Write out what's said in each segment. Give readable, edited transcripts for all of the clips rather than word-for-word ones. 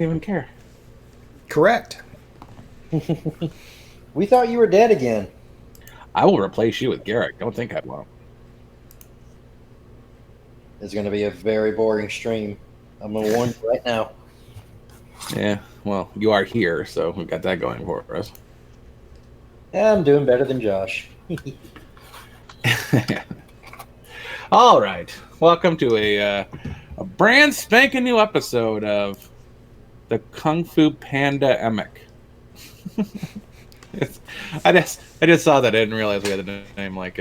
even care. Correct. We thought you were dead again. I will replace you with Garrick. Don't think I won't. It's going to be a very boring stream. I'm going to warn you right now. Yeah, well, you are here, so we've got that going for us. I'm doing better than Josh. All right. Welcome to a brand spanking new episode of the Kung Fu Panda-emic. I just saw that. I didn't realize we had a name like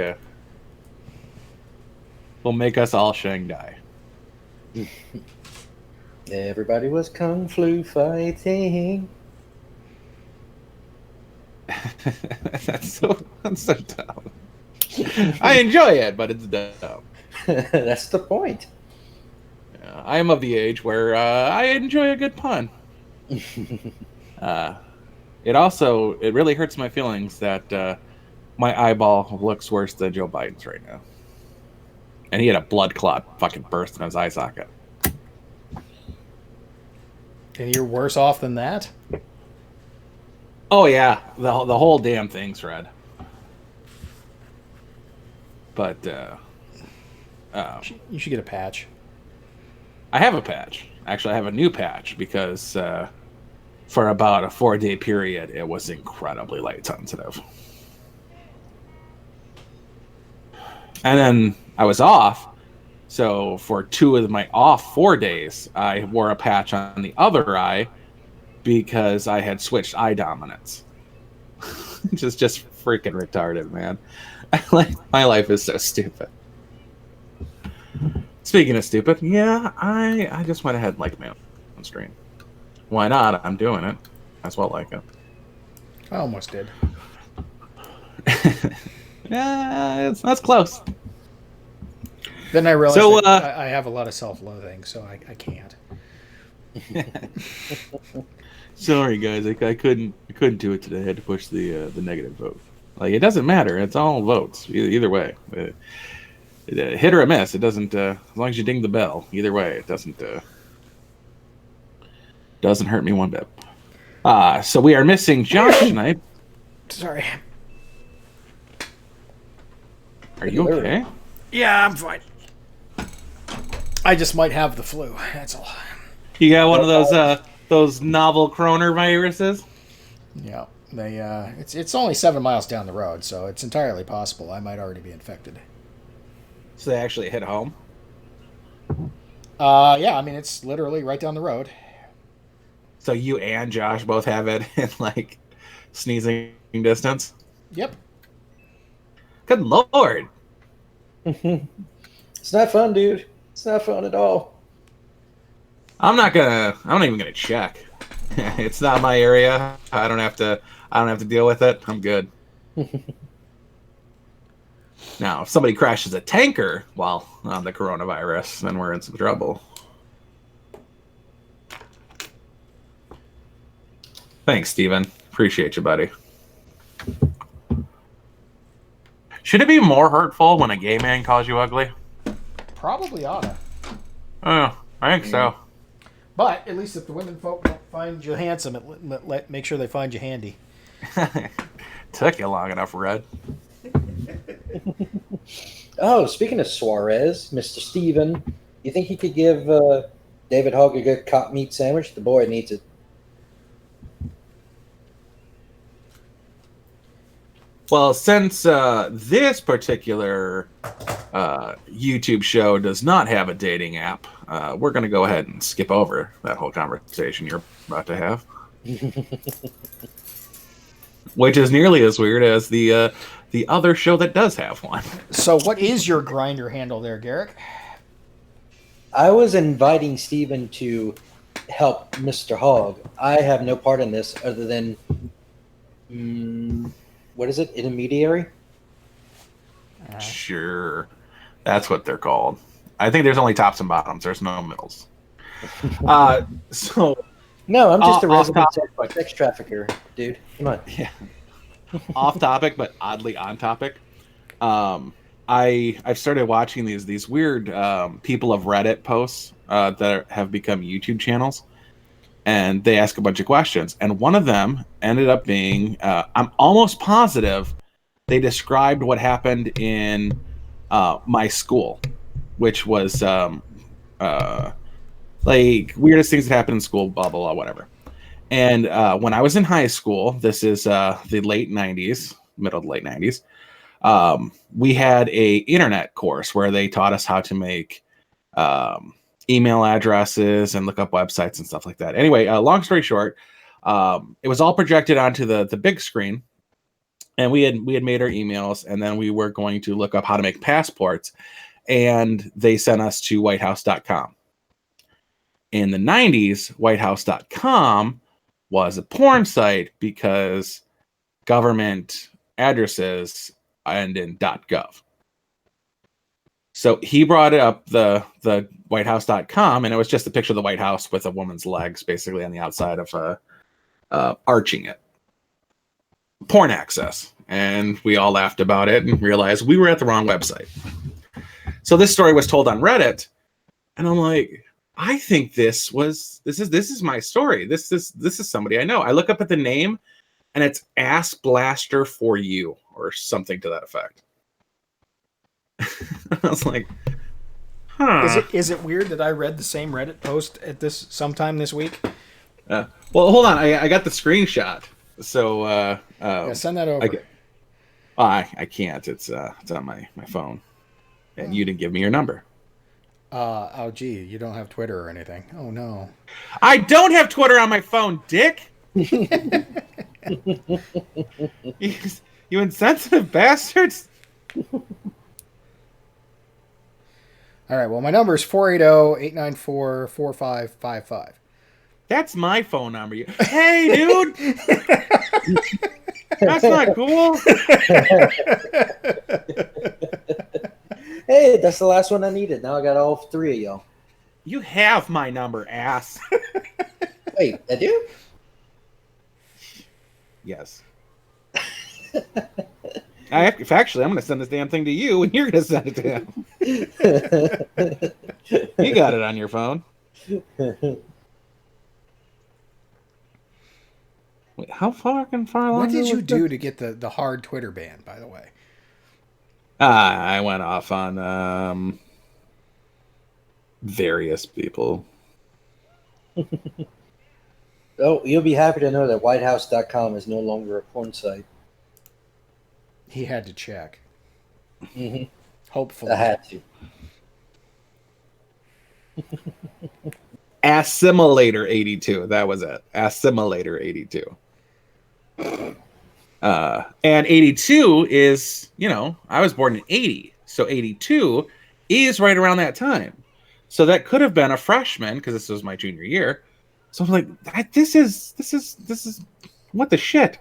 will make us all Shang-Die. Everybody was Kung Flu fighting. That's so dumb. I enjoy it, but it's dumb. That's the point. I am of the age where I enjoy a good pun. It really hurts my feelings that my eyeball looks worse than Joe Biden's right now. And he had a blood clot fucking burst in his eye socket. And you're worse off than that? Oh yeah, the whole damn thing's red. But You should get a patch. I have a patch. Actually, I have a new patch because for about a 4-day period, it was incredibly light sensitive. And then I was off. So for 2 of my off 4 days, I wore a patch on the other eye because I had switched eye dominance. just freaking retarded, man. My life is so stupid. Speaking of stupid, yeah, I just went ahead and liked my own screen. Why not? I'm doing it. That's well like it. I almost did. Yeah, that's close. Then I realized So, I have a lot of self-loathing, so I can't. Sorry, guys. I couldn't do it today. I had to push the negative vote. Like, it doesn't matter. It's all votes. Either way. Hit or a miss. It doesn't. As long as you ding the bell. Either way, it doesn't hurt me one bit. So we are missing Josh tonight. Sorry. Are you okay? Yeah, I'm fine. I just might have the flu. That's all. You got one of those novel coronaviruses? Yeah. It's only 7 miles down the road, so it's entirely possible I might already be infected. So they actually hit home? Yeah, I mean, it's literally right down the road. So you and Josh both have it in, like, sneezing distance? Yep. Good Lord. It's not fun, dude. It's not fun at all. I'm not even gonna check. It's not my area. I don't have to deal with it. I'm good. Now, if somebody crashes a tanker while on the coronavirus, then we're in some trouble. Thanks, Steven. Appreciate you, buddy. Should it be more hurtful when a gay man calls you ugly? Probably oughta. Oh, I think so. But at least if the women folk don't find you handsome, make sure they find you handy. Took you long enough, Red. Oh, speaking of Suarez, Mr. Steven, you think he could give David Hogg a good cop meat sandwich? The boy needs it. Well, since this particular YouTube show does not have a dating app, we're going to go ahead and skip over that whole conversation you're about to have. Which is nearly as weird as the other show that does have one. So what is your grinder handle there, Garrick? I was inviting Steven to help Mr. Hogg. I have no part in this other than, what is it, intermediary? Sure. That's what they're called. I think there's only tops and bottoms. There's no middles. So No, I'm just a resident topic, sex trafficker, dude. Come on. Yeah. Off topic, but oddly on topic. I've started watching these weird people of Reddit posts that have become YouTube channels, and they ask a bunch of questions. And one of them ended up being, I'm almost positive they described what happened in my school, which was like weirdest things that happen in school, blah, blah, blah, whatever. And when I was in high school, this is the late 90s, middle to late 90s, we had a internet course where they taught us how to make email addresses and look up websites and stuff like that. Anyway, long story short, it was all projected onto the big screen, and we had made our emails, and then we were going to look up how to make passports, and they sent us to whitehouse.com. In the 90s, whitehouse.com was a porn site because government addresses end in .gov. So he brought up the whitehouse.com, and it was just a picture of the White House with a woman's legs basically on the outside of arching it. Porn access. And we all laughed about it and realized we were at the wrong website. So this story was told on Reddit, and I'm like, I think this is my story. This is somebody I know. I look up at the name, and it's Ass Blaster for You or something to that effect. I was like, huh. Is it weird that I read the same Reddit post at this sometime this week? Well, hold on. I got the screenshot. So yeah, send that over. I can't. It's on my phone, and you didn't give me your number. Oh gee, you don't have Twitter or anything. Oh no. I don't have Twitter on my phone, Dick. You insensitive bastards. All right, well, my number is 480-894-4555. That's my phone number. Hey, dude. That's not cool. Hey, that's the last one I needed. Now I got all three of y'all. You have my number, ass. Wait, I do? Yes. Actually, I'm going to send this damn thing to you, and you're going to send it to him. You got it on your phone. Wait, how fucking far along? What did you do to get the hard Twitter ban, by the way? I went off on various people. Oh, you'll be happy to know that whitehouse.com is no longer a porn site. He had to check. Mm-hmm. Hopefully. I had to. Assimilator 82. That was it. Assimilator 82. And 82 is, I was born in 80. So 82 is right around that time. So that could have been a freshman because this was my junior year. So I'm like, this is what the shit.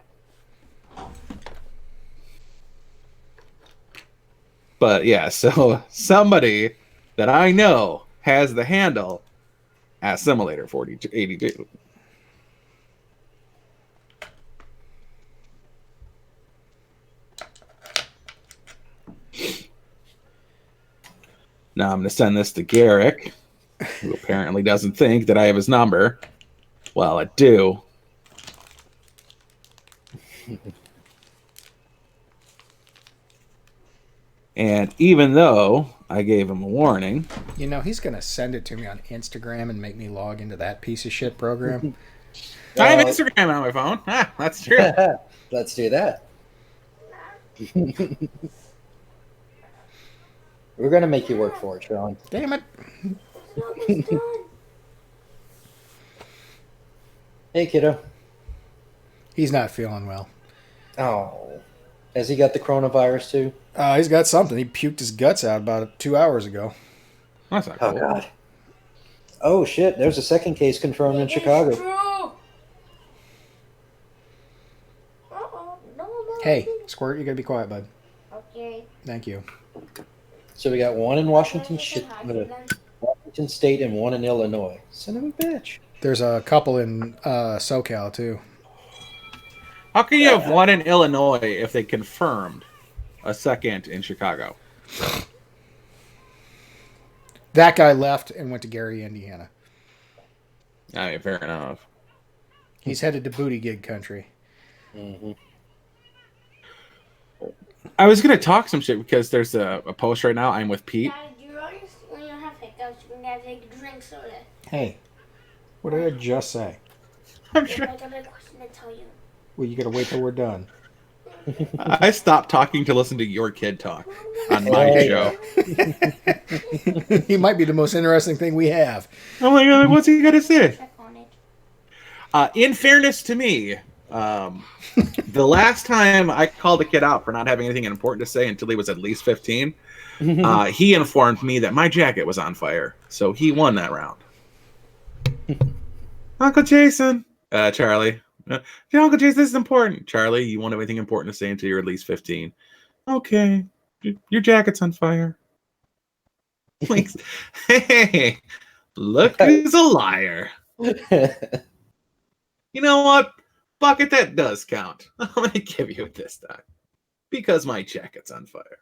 But yeah, so somebody that I know has the handle Assimilator 82. Now I'm going to send this to Garrick, who apparently doesn't think that I have his number. Well, I do. And even though I gave him a warning... he's going to send it to me on Instagram and make me log into that piece of shit program. I have Instagram on my phone. That's true. Let's do that. We're going to make you work for it, Sean. Damn it. Hey, kiddo. He's not feeling well. Oh. Has he got the coronavirus, too? He's got something. He puked his guts out about 2 hours ago. That's not cool. Oh, God. Oh, shit. There's a second case confirmed in Chicago. Hey, Squirt, you got to be quiet, bud. Okay. Thank you. So we got one in Washington State and one in Illinois. Son of a bitch. There's a couple in SoCal, too. How can you have one in Illinois if they confirmed a second in Chicago? That guy left and went to Gary, Indiana. I mean, fair enough. He's headed to booty gig country. Mm-hmm. I was gonna talk some shit because there's a post right now. I'm with Pete. Dad, you always, when you have hiccups, you gotta take a drink soda. Hey, what did I just say? I'm I sure. got a question to tell you. Well, you gotta wait till we're done. I stopped talking to listen to your kid talk on my Oh, show. He might be the most interesting thing we have. I'm like, what's he gonna say? Check on it. In fairness to me, the last time I called a kid out for not having anything important to say until he was at least 15, he informed me that my jacket was on fire, so he won that round. Uncle Jason, Charlie. Uncle Jason, this is important. Charlie, you won't have anything important to say until you're at least 15. Okay, your jacket's on fire. Like, hey, look who's a liar. You know what? Bucket, that does count. I'm going to give you it this time. Because my jacket's on fire.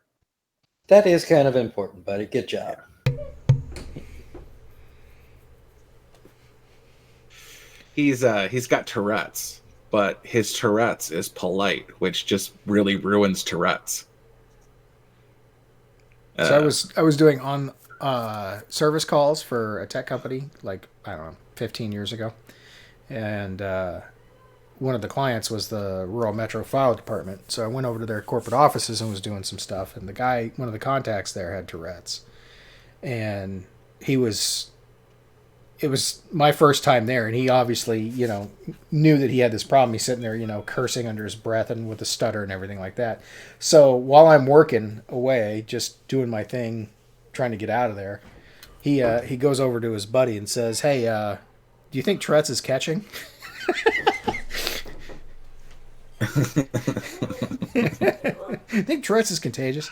That is kind of important, buddy. Good job. He's got Tourette's, but his Tourette's is polite, which just really ruins Tourette's. So I was doing on service calls for a tech company like, I don't know, 15 years ago, and one of the clients was the Rural Metro File Department. So I went over to their corporate offices and was doing some stuff, and the guy, one of the contacts there, had Tourette's, and it was my first time there, and he obviously, knew that he had this problem. He's sitting there, cursing under his breath and with a stutter and everything like that. So while I'm working away, just doing my thing, trying to get out of there, he goes over to his buddy and says, "Hey, do you think Tourette's is catching?" I think Tourette's is contagious.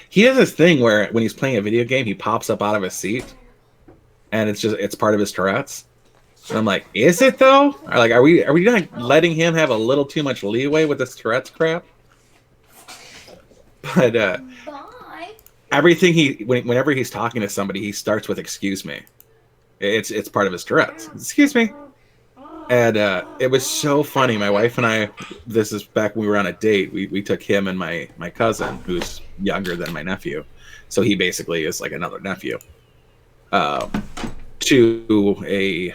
He has this thing where when he's playing a video game, he pops up out of his seat, and it's part of his Tourette's. And I'm like, is it though? Or like, are we not letting him have a little too much leeway with this Tourette's crap? But Bye. everything whenever he's talking to somebody, he starts with "excuse me." It's part of his Tourette's. Excuse me. And it was so funny. My wife and I, this is back when we were on a date, we took him and my cousin, who's younger than my nephew. So he basically is like another nephew, to a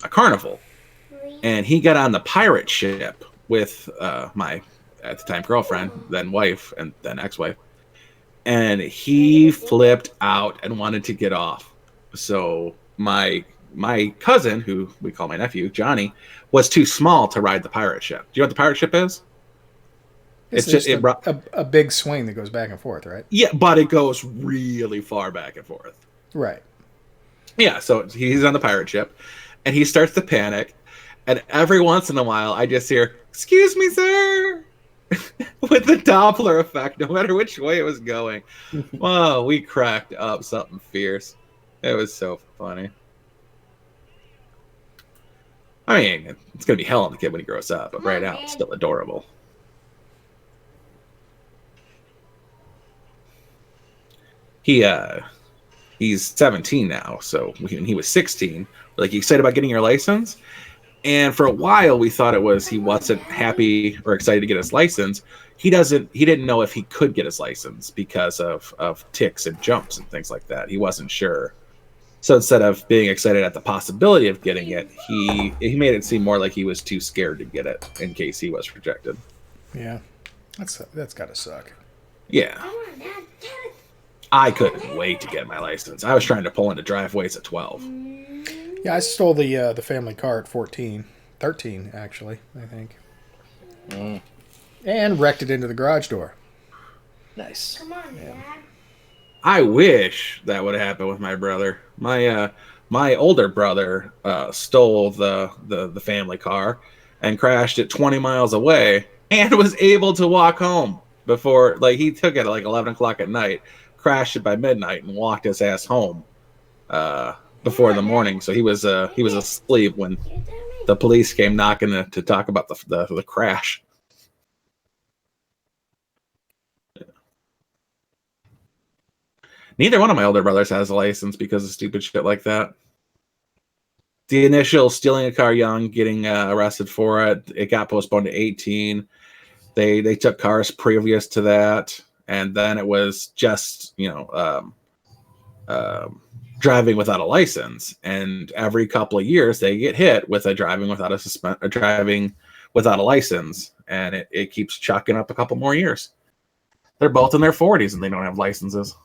carnival. And he got on the pirate ship with my, at the time, girlfriend, then wife, and then ex-wife. And he flipped out and wanted to get off. So my cousin, who we call my nephew, Johnny, was too small to ride the pirate ship. Do you know what the pirate ship is? It's just a big swing that goes back and forth, right? Yeah, but it goes really far back and forth. Right. Yeah, so he's on the pirate ship, and he starts to panic, and every once in a while, I just hear, "Excuse me, sir," with the Doppler effect, no matter which way it was going. Whoa, we cracked up something fierce. It was so funny. I mean, it's going to be hell on the kid when he grows up, but right now it's still adorable. He's 17 now, so when he was 16, like, you excited about getting your license? And for a while, we thought it was he wasn't happy or excited to get his license. He didn't know if he could get his license because of ticks and jumps and things like that. He wasn't sure. So instead of being excited at the possibility of getting it, he made it seem more like he was too scared to get it in case he was rejected. Yeah, that's gotta suck. Yeah. I couldn't wait to get my license. I was trying to pull into driveways at 12. Yeah, I stole the family car at 14. 13, actually, I think. And wrecked it into the garage door. Nice. Come on, Dad. I wish that would happen with my brother. My older brother stole the family car and crashed it 20 miles away and was able to walk home before, like, he took it at like 11 o'clock at night, crashed it by midnight, and walked his ass home before the morning. So he was asleep when the police came knocking to talk about the crash. Neither one of my older brothers has a license because of stupid shit like that. the initial stealing a car young, getting arrested for it, it got postponed to 18. They took cars previous to that, and then it was just driving without a license. And every couple of years, they get hit with a driving without a license, and it keeps chucking up a couple more years. They're both in their 40s and they don't have licenses.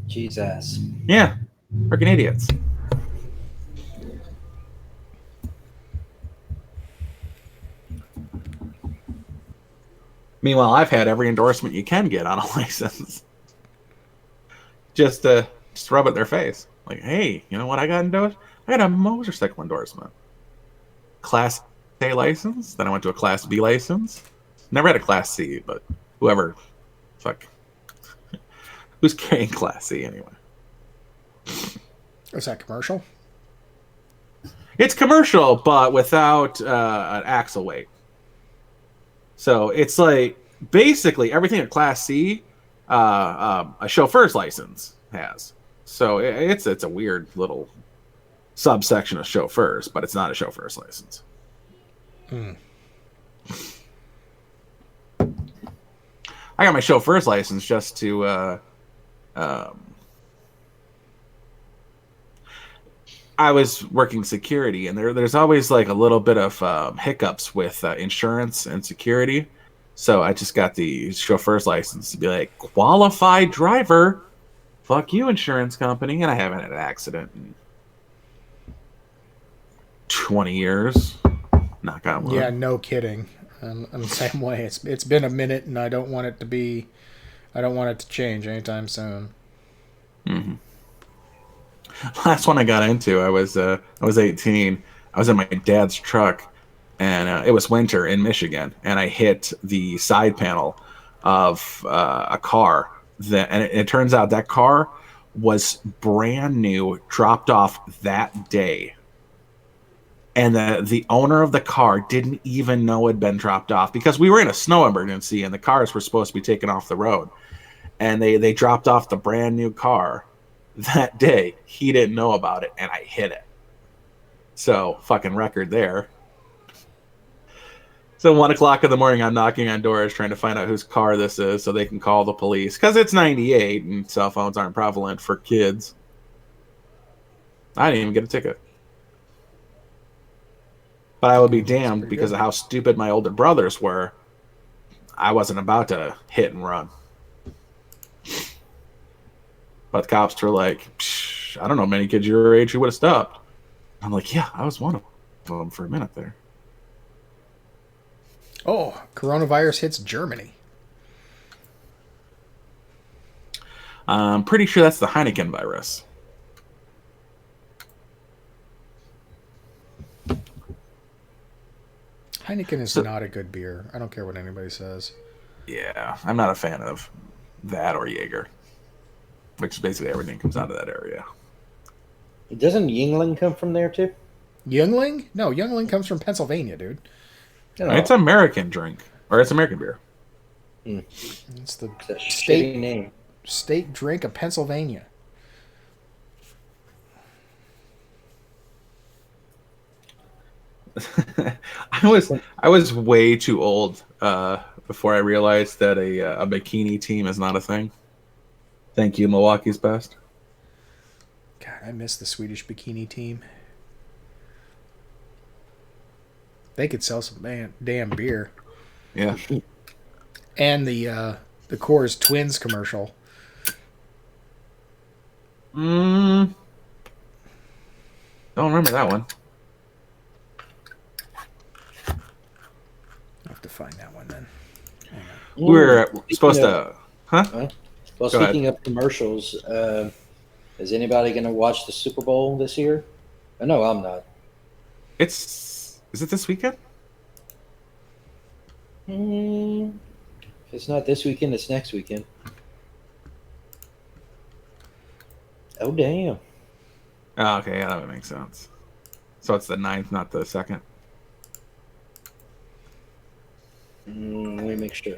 Jesus. Yeah, freaking idiots. Meanwhile, I've had every endorsement you can get on a license. Just rub it in their face. Like, hey, you know what I got endorsed? I got a motorcycle endorsement. Class A license. Then I went to a Class B license. Never had a Class C, but whoever, fuck, who's carrying Class C anyway? Is that commercial? It's commercial, but without an axle weight. So it's like basically everything at Class C, a chauffeur's license has. So it's a weird little subsection of chauffeurs, but it's not a chauffeur's license. I got my chauffeur's license just to I was working security, and there's always like a little bit of hiccups with insurance and security. So I just got the chauffeur's license to be like, qualified driver. Fuck you, insurance company. And I haven't had an accident in 20 years. Knock on wood. Yeah, no kidding. I'm the same way. It's been a minute, and I don't want it to change anytime soon. Mm-hmm. Last one I got into, I was 18. I was in my dad's truck, and it was winter in Michigan, and I hit the side panel of a car. And it turns out that car was brand new, dropped off that day. And the owner of the car didn't even know it had been dropped off because we were in a snow emergency, and the cars were supposed to be taken off the road. And they dropped off the brand new car that day. He didn't know about it, and I hit it. So, fucking record there. So 1 o'clock in the morning, I'm knocking on doors trying to find out whose car this is so they can call the police. Because it's 98 and cell phones aren't prevalent for kids. I didn't even get a ticket. But I would be damned because of how stupid my older brothers were. I wasn't about to hit and run. But the cops were like, I don't know many kids your age who would have stopped. I'm like, yeah, I was one of them for a minute there. Oh, coronavirus hits Germany. I'm pretty sure that's the Heineken virus. Heineken is not a good beer. I don't care what anybody says. Yeah, I'm not a fan of that or Jaeger, which basically everything comes out of that area. Doesn't Yingling come from there too? Youngling? No, Youngling comes from Pennsylvania, dude. No. It's American drink, or it's American beer. It's the It's a shitty name. state drink of Pennsylvania. I was way too old before I realized that a bikini team is not a thing. Thank you, Milwaukee's best. God, I miss the Swedish bikini team. They could sell some damn beer. Yeah. And the Coors Twins commercial. Don't remember that one. I'll have to find that one then. We were supposed to... Huh? Well, Go speaking of commercials, is anybody going to watch the Super Bowl this year? No, I'm not. Is it this weekend? If it's not this weekend, it's next weekend. Oh, damn. Oh, okay, yeah, that would make sense. So it's the 9th, not the 2nd. Let me make sure.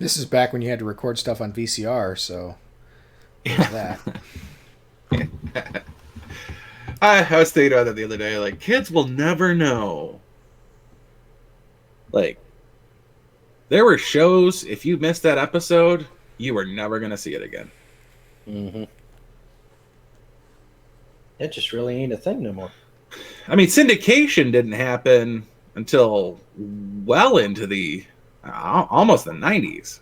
This is back when you had to record stuff on VCR, so there's that. I was thinking about that the other day. Like, kids will never know. Like, there were shows, if you missed that episode, you were never going to see it again. Mm-hmm. It just really ain't a thing no more. I mean, syndication didn't happen until well into the almost the 90s.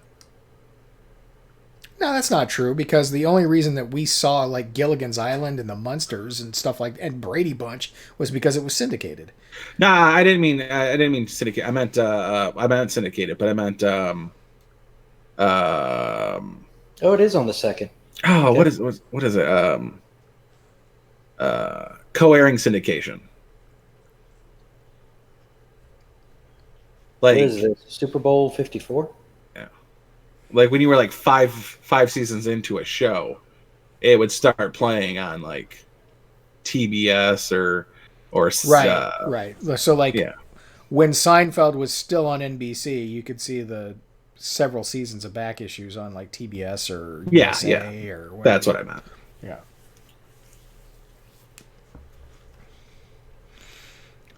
No, that's not true, because the only reason that we saw like Gilligan's Island and the Munsters and stuff like and Brady Bunch was because it was syndicated. Nah, I didn't mean syndicate. I meant syndicated, but I meant Oh, it is on the second. oh, Okay. what is it? Co-airing syndication. What Like, is this? Super Bowl 54? like when you were like five seasons into a show, it would start playing on like TBS or Right. So like yeah. when Seinfeld was still on NBC, you could see the several seasons of back issues on like TBS or Yeah, USA or whatever. That's what I meant. Yeah.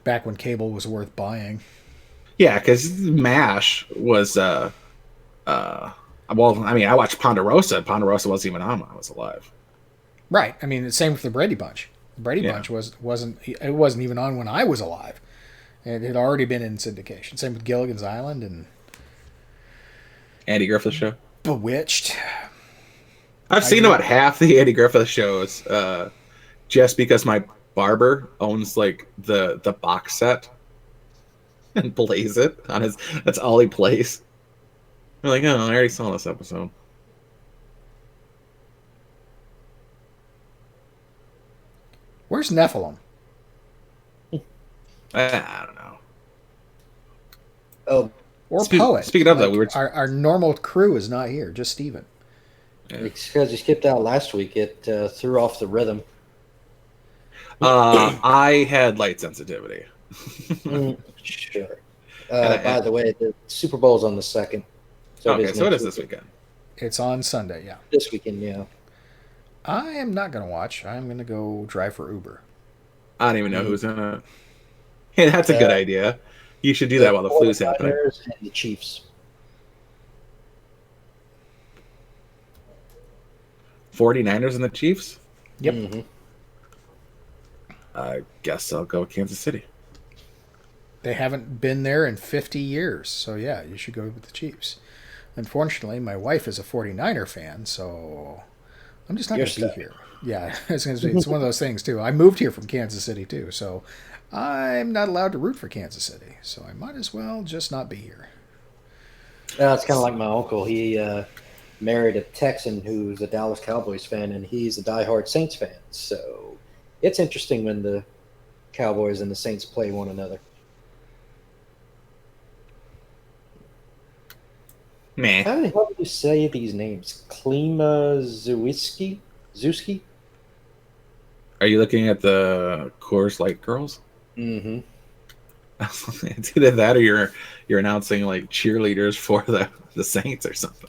Back when cable was worth buying. Yeah, because MASH was well, I mean, I watched Ponderosa. Ponderosa wasn't even on when I was alive. Right. I mean, the same with the Brady Bunch. The Brady Yeah. Bunch wasn't even on when I was alive. It had already been in syndication. Same with Gilligan's Island and Andy Griffith Show. Bewitched. I've seen about half the Andy Griffith shows, just because my barber owns like the box set and plays it on his. That's all he plays. I'm like, oh, I already saw this episode. Where's Nephilim? I don't know. Oh, Or Poet? Speaking of that, we were our normal crew is not here. Just Steven. it's because you skipped out last week. It threw off the rhythm. I had light sensitivity. Sure. By the way, the Super Bowl's on the 2nd. So Okay, so it is this weekend. It's on Sunday, yeah. This weekend, yeah. I am not going to watch. I'm going to go drive for Uber. I don't even know who's in it. Hey, that's a good idea. You should do that while the flu's happening. 49ers and the Chiefs. 49ers and the Chiefs? Yep. Mm-hmm. I guess I'll go Kansas City. They haven't been there in 50 years. So, yeah, you should go with the Chiefs. Unfortunately, my wife is a 49er fan, so I'm just not going to be here. Yeah, it's one of those things, too. I moved here from Kansas City, too, so I'm not allowed to root for Kansas City. So I might as well just not be here. It's kind of like my uncle. He married a Texan who's a Dallas Cowboys fan, and he's a diehard Saints fan. So it's interesting when the Cowboys and the Saints play one another. Meh. How the hell do you say these names? Klima Zuski? Are you looking at the Coors Light girls? Mm-hmm. It's either that or you're announcing like cheerleaders for the Saints or something.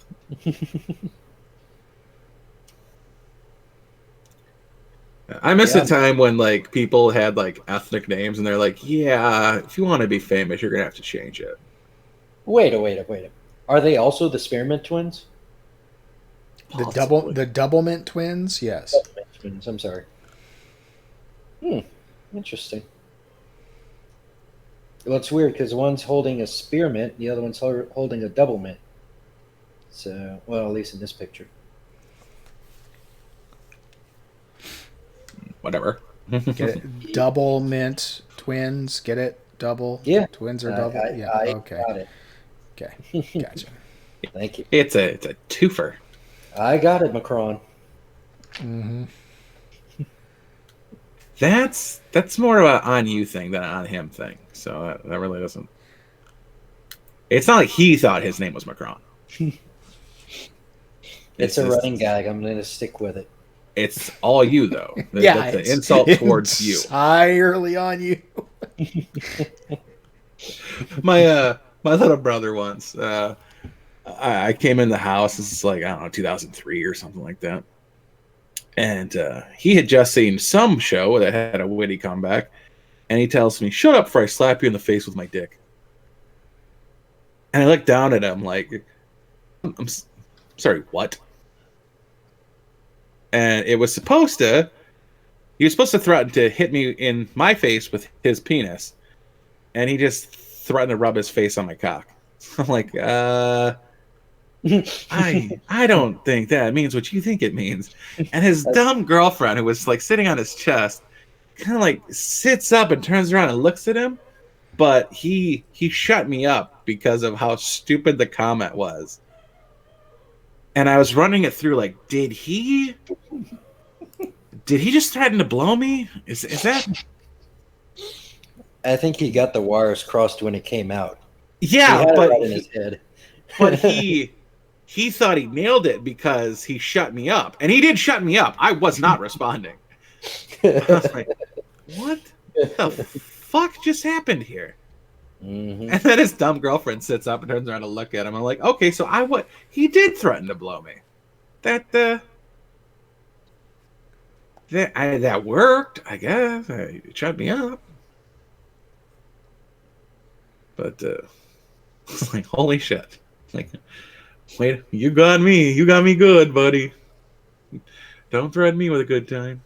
I miss the time when like people had like ethnic names and they're like, yeah, if you want to be famous, you're gonna have to change it. Wait a. Are they also the Spearmint twins? The Doublemint twins, yes. Twins, I'm sorry. Interesting. Well, it's weird because one's holding a spearmint, the other one's holding a double mint. So, well, at least in this picture. Whatever. Get it? Double mint twins. Get it? Double. Yeah. Twins are double. I Okay. got it. Okay. Gotcha. Thank you. It's a twofer. I got it, Macron. Mm-hmm. That's more of an on you thing than an on him thing. So that really doesn't. It's not like he thought his name was Macron. It's a running gag. I'm going to stick with it. It's all you though. Yeah, the insult towards you. Entirely on you. My little brother once. I came in the house. This is like, I don't know, 2003 or something like that. And he had just seen some show that had a witty comeback. And he tells me, "Shut up before I slap you in the face with my dick." And I look down at him like, I'm sorry, what? And he was supposed to threaten to hit me in my face with his penis. And he just threatened to rub his face on my cock. I'm like, I don't think that means what you think it means. And his dumb girlfriend, who was like sitting on his chest, kind of like sits up and turns around and looks at him. But he shut me up because of how stupid the comment was. And I was running it through like, did he just threaten to blow me? Is that? I think he got the wires crossed when it came out. Yeah, he had but it right in his head. But he thought he nailed it because he shut me up, and he did shut me up. I was not responding. I was like, what the fuck just happened here? Mm-hmm. And then his dumb girlfriend sits up and turns around to look at him. I'm like, okay, so he did threaten to blow me. That worked, I guess. It shut me up. But it's like, holy shit. Like, wait, you got me. You got me good, buddy. Don't threaten me with a good time.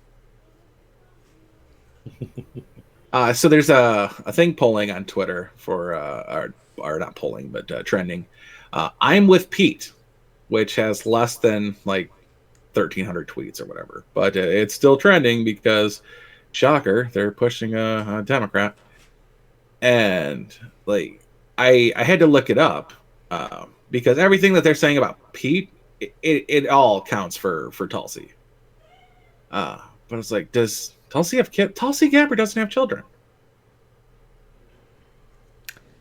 So there's a thing polling on Twitter for, or not polling, but trending. I'm with Pete, which has less than like 1,300 tweets or whatever. But it's still trending because, shocker, they're pushing a Democrat. And like, I had to look it up because everything that they're saying about Pete, it all counts for Tulsi. But it's like, does Tulsi have kids? Tulsi Gabbard doesn't have children.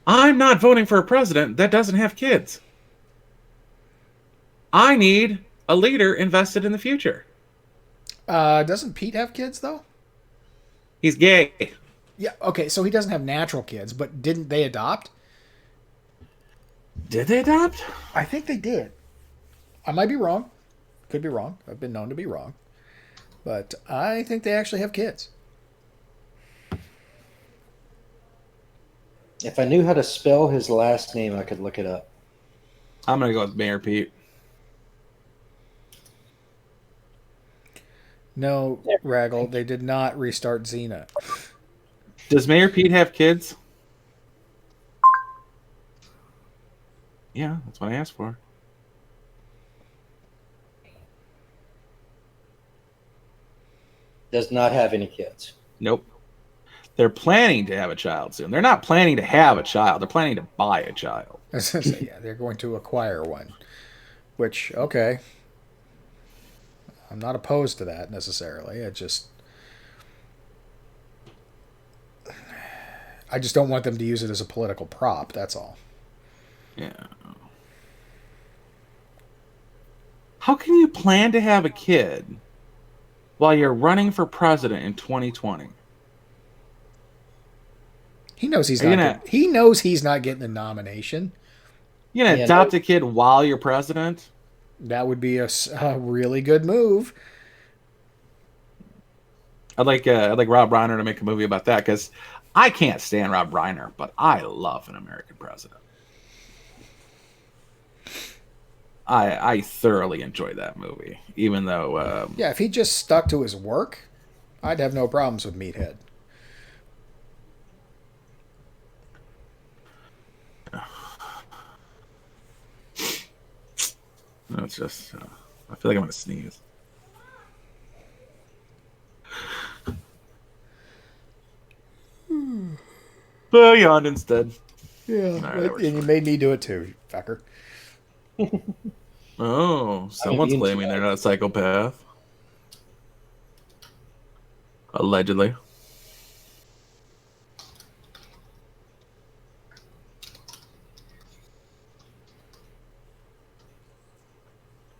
I'm not voting for a president that doesn't have kids. I need a leader invested in the future. Doesn't Pete have kids, though? He's gay. Yeah, okay, so he doesn't have natural kids, but didn't they adopt? Did they adopt? I think they did. I might be wrong. Could be wrong. I've been known to be wrong. But I think they actually have kids. If I knew how to spell his last name, I could look it up. I'm going to go with Mayor Pete. No, Raggle, they did not restart Xena. Does Mayor Pete have kids? Yeah, that's what I asked for. Does not have any kids. Nope. They're planning to have a child soon. They're not planning to have a child. They're planning to buy a child. I was going to say, yeah, they're going to acquire one. Which, okay. I'm not opposed to that necessarily. I just don't want them to use it as a political prop, that's all. Yeah. How can you plan to have a kid while you're running for president in 2020? He knows he knows he's not getting the nomination. You're gonna adopt a kid while you're president? That would be a really good move. I'd like Rob Reiner to make a movie about that because I can't stand Rob Reiner, but I love An American President. I thoroughly enjoy that movie, even though yeah, if he just stuck to his work, I'd have no problems with Meathead. No, it's just I feel like I'm gonna sneeze. But I yawned instead. Yeah, right, and you made me do it too, fucker. Oh, someone's claiming they're not a psychopath. Allegedly.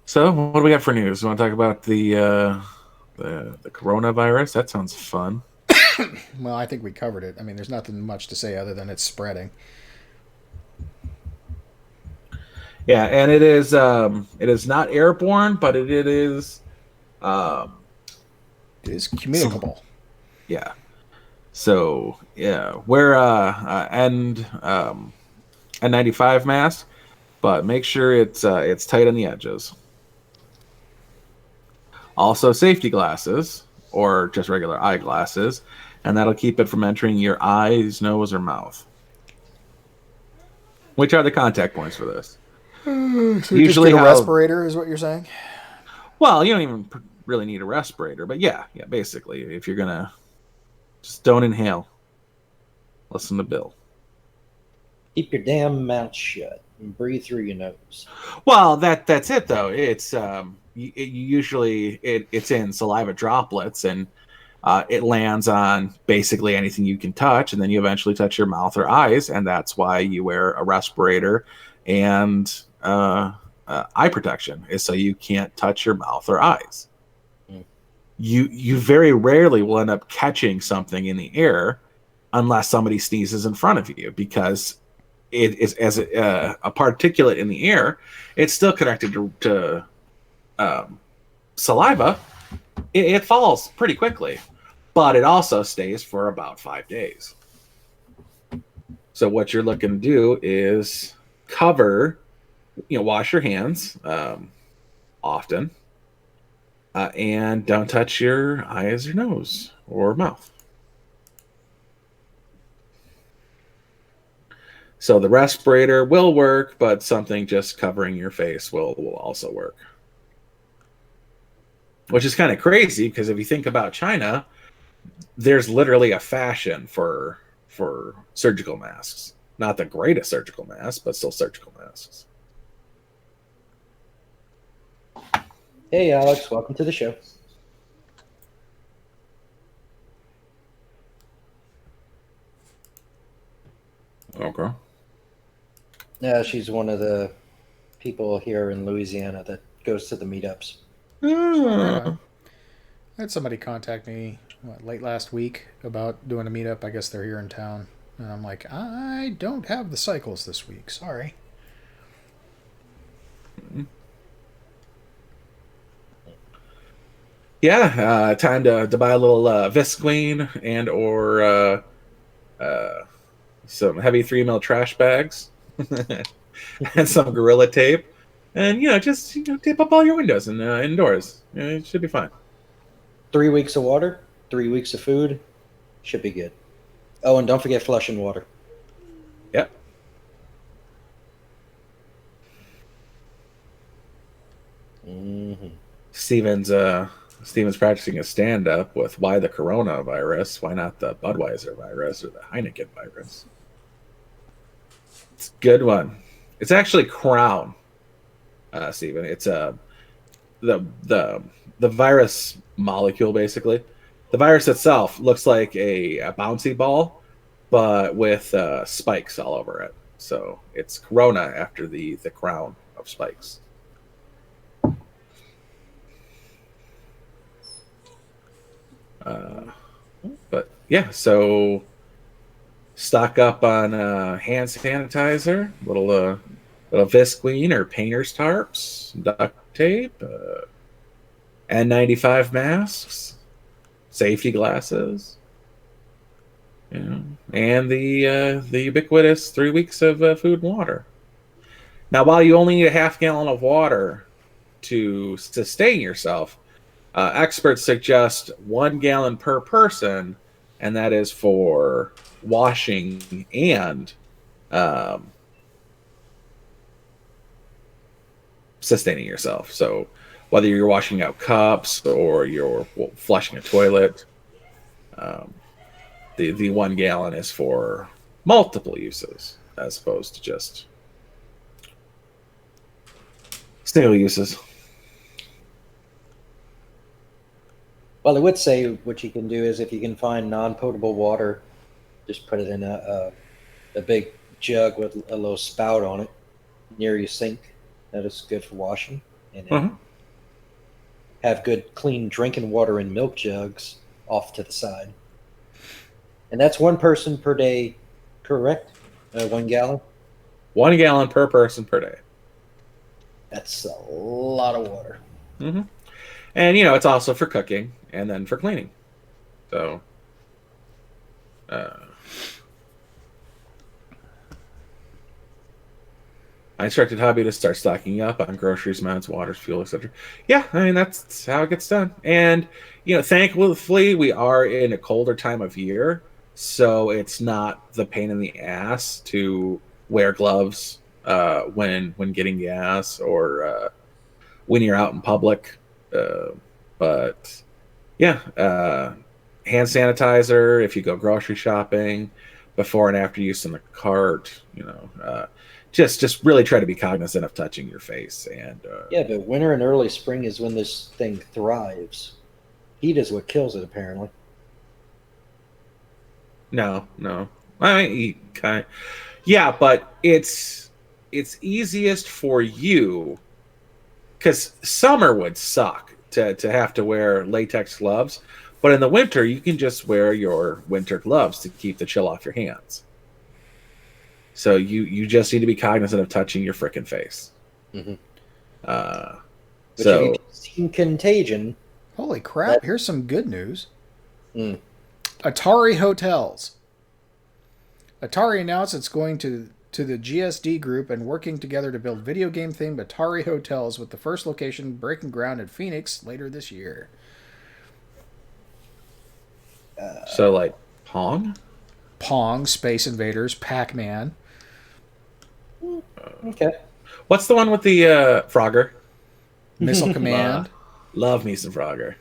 So, what do we got for news? You want to talk about the coronavirus? That sounds fun. Well, I think we covered it. I mean, there's nothing much to say other than it's spreading. Yeah, and it is not airborne, but it is um, It is so, communicable. yeah. So yeah, wear N95 mask, but make sure it's tight on the edges. Also, safety glasses or just regular eyeglasses, and that'll keep it from entering your eyes, nose, or mouth. Which are the contact points for this? So just Usually, get a how respirator, is what you're saying? well, you don't even really need a respirator, but yeah, basically, if you're gonna just don't inhale. Listen to Bill. Keep your damn mouth shut and breathe through your nose. Well, that's it though. It's usually it's in saliva droplets, and it lands on basically anything you can touch, and then you eventually touch your mouth or eyes, and that's why you wear a respirator and eye protection, is so you can't touch your mouth or eyes. Mm. You very rarely will end up catching something in the air unless somebody sneezes in front of you, because it is as a particulate in the air. It's still connected to saliva. It falls pretty quickly, but it also stays for about 5 days. So what you're looking to do is cover, wash your hands often, and don't touch your eyes or nose or mouth. So the respirator will work, but something just covering your face will also work. Which is kind of crazy, because if you think about China, there's literally a fashion for surgical masks. Not the greatest surgical masks, but still surgical masks. Hey, Alex, welcome to the show. Okay. Yeah, she's one of the people here in Louisiana that goes to the meetups. I had somebody contact me late last week about doing a meetup. I guess they're here in town. And I'm like, I don't have the cycles this week. Sorry. Yeah, time to buy a little Visqueen and or some heavy 3mm trash bags and some Gorilla Tape, and just tape up all your windows and indoors. It should be fine. 3 weeks of water, 3 weeks of food, should be good. Oh, and don't forget flushing water. Yep. Mm-hmm. Steven's practicing a stand-up with why the coronavirus, why not the Budweiser virus or the Heineken virus. It's a good one. It's actually Crown, Steven. It's the virus molecule, basically. The virus itself looks like a bouncy ball, but with spikes all over it. So it's Corona after the crown of spikes. But yeah, so stock up on hand sanitizer, little Visqueen or painter's tarps, duct tape, N95 masks, safety glasses, and the ubiquitous 3 weeks of food and water. Now, while you only need a half gallon of water to sustain yourself, experts suggest 1 gallon per person, and that is for washing and sustaining yourself. So whether you're washing out cups or you're flushing a toilet, the 1 gallon is for multiple uses as opposed to just single uses. Well, I would say what you can do is, if you can find non-potable water, just put it in a big jug with a little spout on it near your sink. That is good for washing. And then have good, clean drinking water in milk jugs off to the side. And that's 1 person per day, correct? 1 gallon? 1 gallon per person per day. That's a lot of water. Mm-hmm. And, you know, it's also for cooking and then for cleaning. So, I instructed hubby to start stocking up on groceries, mounts, waters, fuel, etc. Yeah, I mean, that's how it gets done. And, you know, thankfully, we are in a colder time of year, so it's not the pain in the ass to wear gloves when getting gas or when you're out in public. But yeah, hand sanitizer if you go grocery shopping, before and after use in the cart. You know, just really try to be cognizant of touching your face. And Yeah, but winter and early spring is when this thing thrives. Heat is what kills it, apparently. no, I mean, kind yeah, but it's easiest for you because summer would suck to have to wear latex gloves, but in the winter you can just wear your winter gloves to keep the chill off your hands. So you just need to be cognizant of touching your frickin' face. Mm-hmm. Uh, But so if you've seen Contagion, Holy crap! Here's some good news. Mm. Atari Hotels. Atari announced it's going to the GSD Group and working together to build video game themed Atari hotels, with the first location breaking ground in Phoenix later this year. so like Pong. Pong, Space Invaders, Pac-Man. okay. What's the one with the Frogger? Missile Command. Love me some Frogger.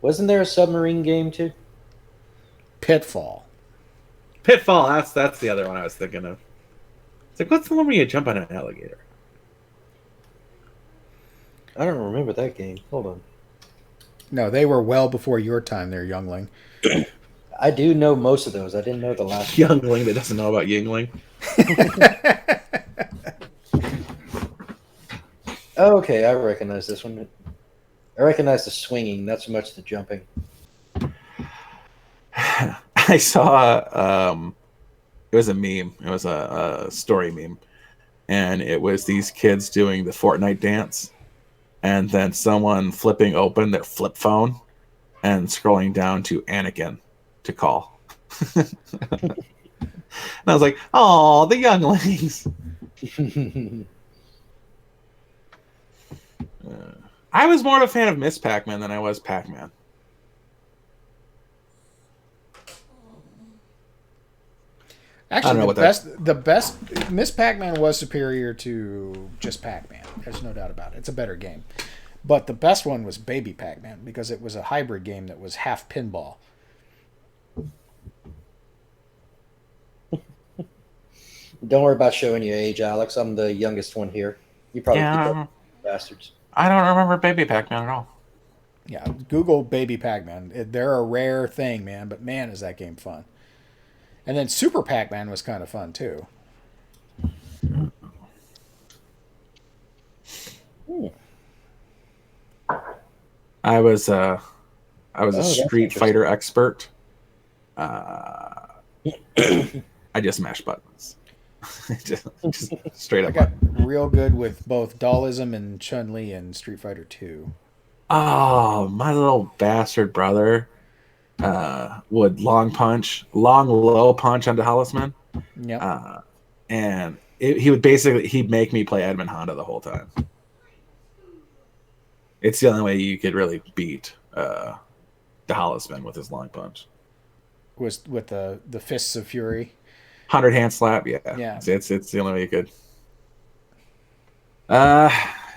Wasn't there a submarine game too? Pitfall. Pitfall. That's the other one I was thinking of. It's like, what's the one where you jump on an alligator? I don't remember that game. Hold on. No, they were well before your time there, youngling. I do know most of those. I didn't know the last one. Youngling that doesn't know about Yingling. Okay, I recognize this one. I recognize the swinging, not so much the jumping. I saw it was a meme. It was a story meme, and it was these kids doing the Fortnite dance, and then someone flipping open their flip phone and scrolling down to Anakin to call. And I was like, "Oh, the younglings." I was more of a fan of Miss Pac-Man than I was Pac-Man. Actually, know the best Miss Pac-Man was superior to just Pac-Man. There's no doubt about it. It's a better game. But the best one was Baby Pac-Man because it was a hybrid game that was half pinball. Don't worry about showing your age, Alex. I'm the youngest one here. You probably keep up, bastards. I don't remember Baby Pac-Man at all. Yeah, Google Baby Pac-Man. They're a rare thing, man, but man, is that game fun. And then Super Pac-Man was kind of fun, too. I was a that's Street Fighter expert. I just mash buttons. just straight I up. got real good with both Dollism and Chun-Li in Street Fighter 2. Oh, my little bastard brother would long low punch onto Hollisman. Yep. And he'd make me play Edmund Honda the whole time. It's the only way you could really beat the Hollisman with his long punch. Was with the Fists of Fury. 100 hand slap, yeah. It's the only way you could.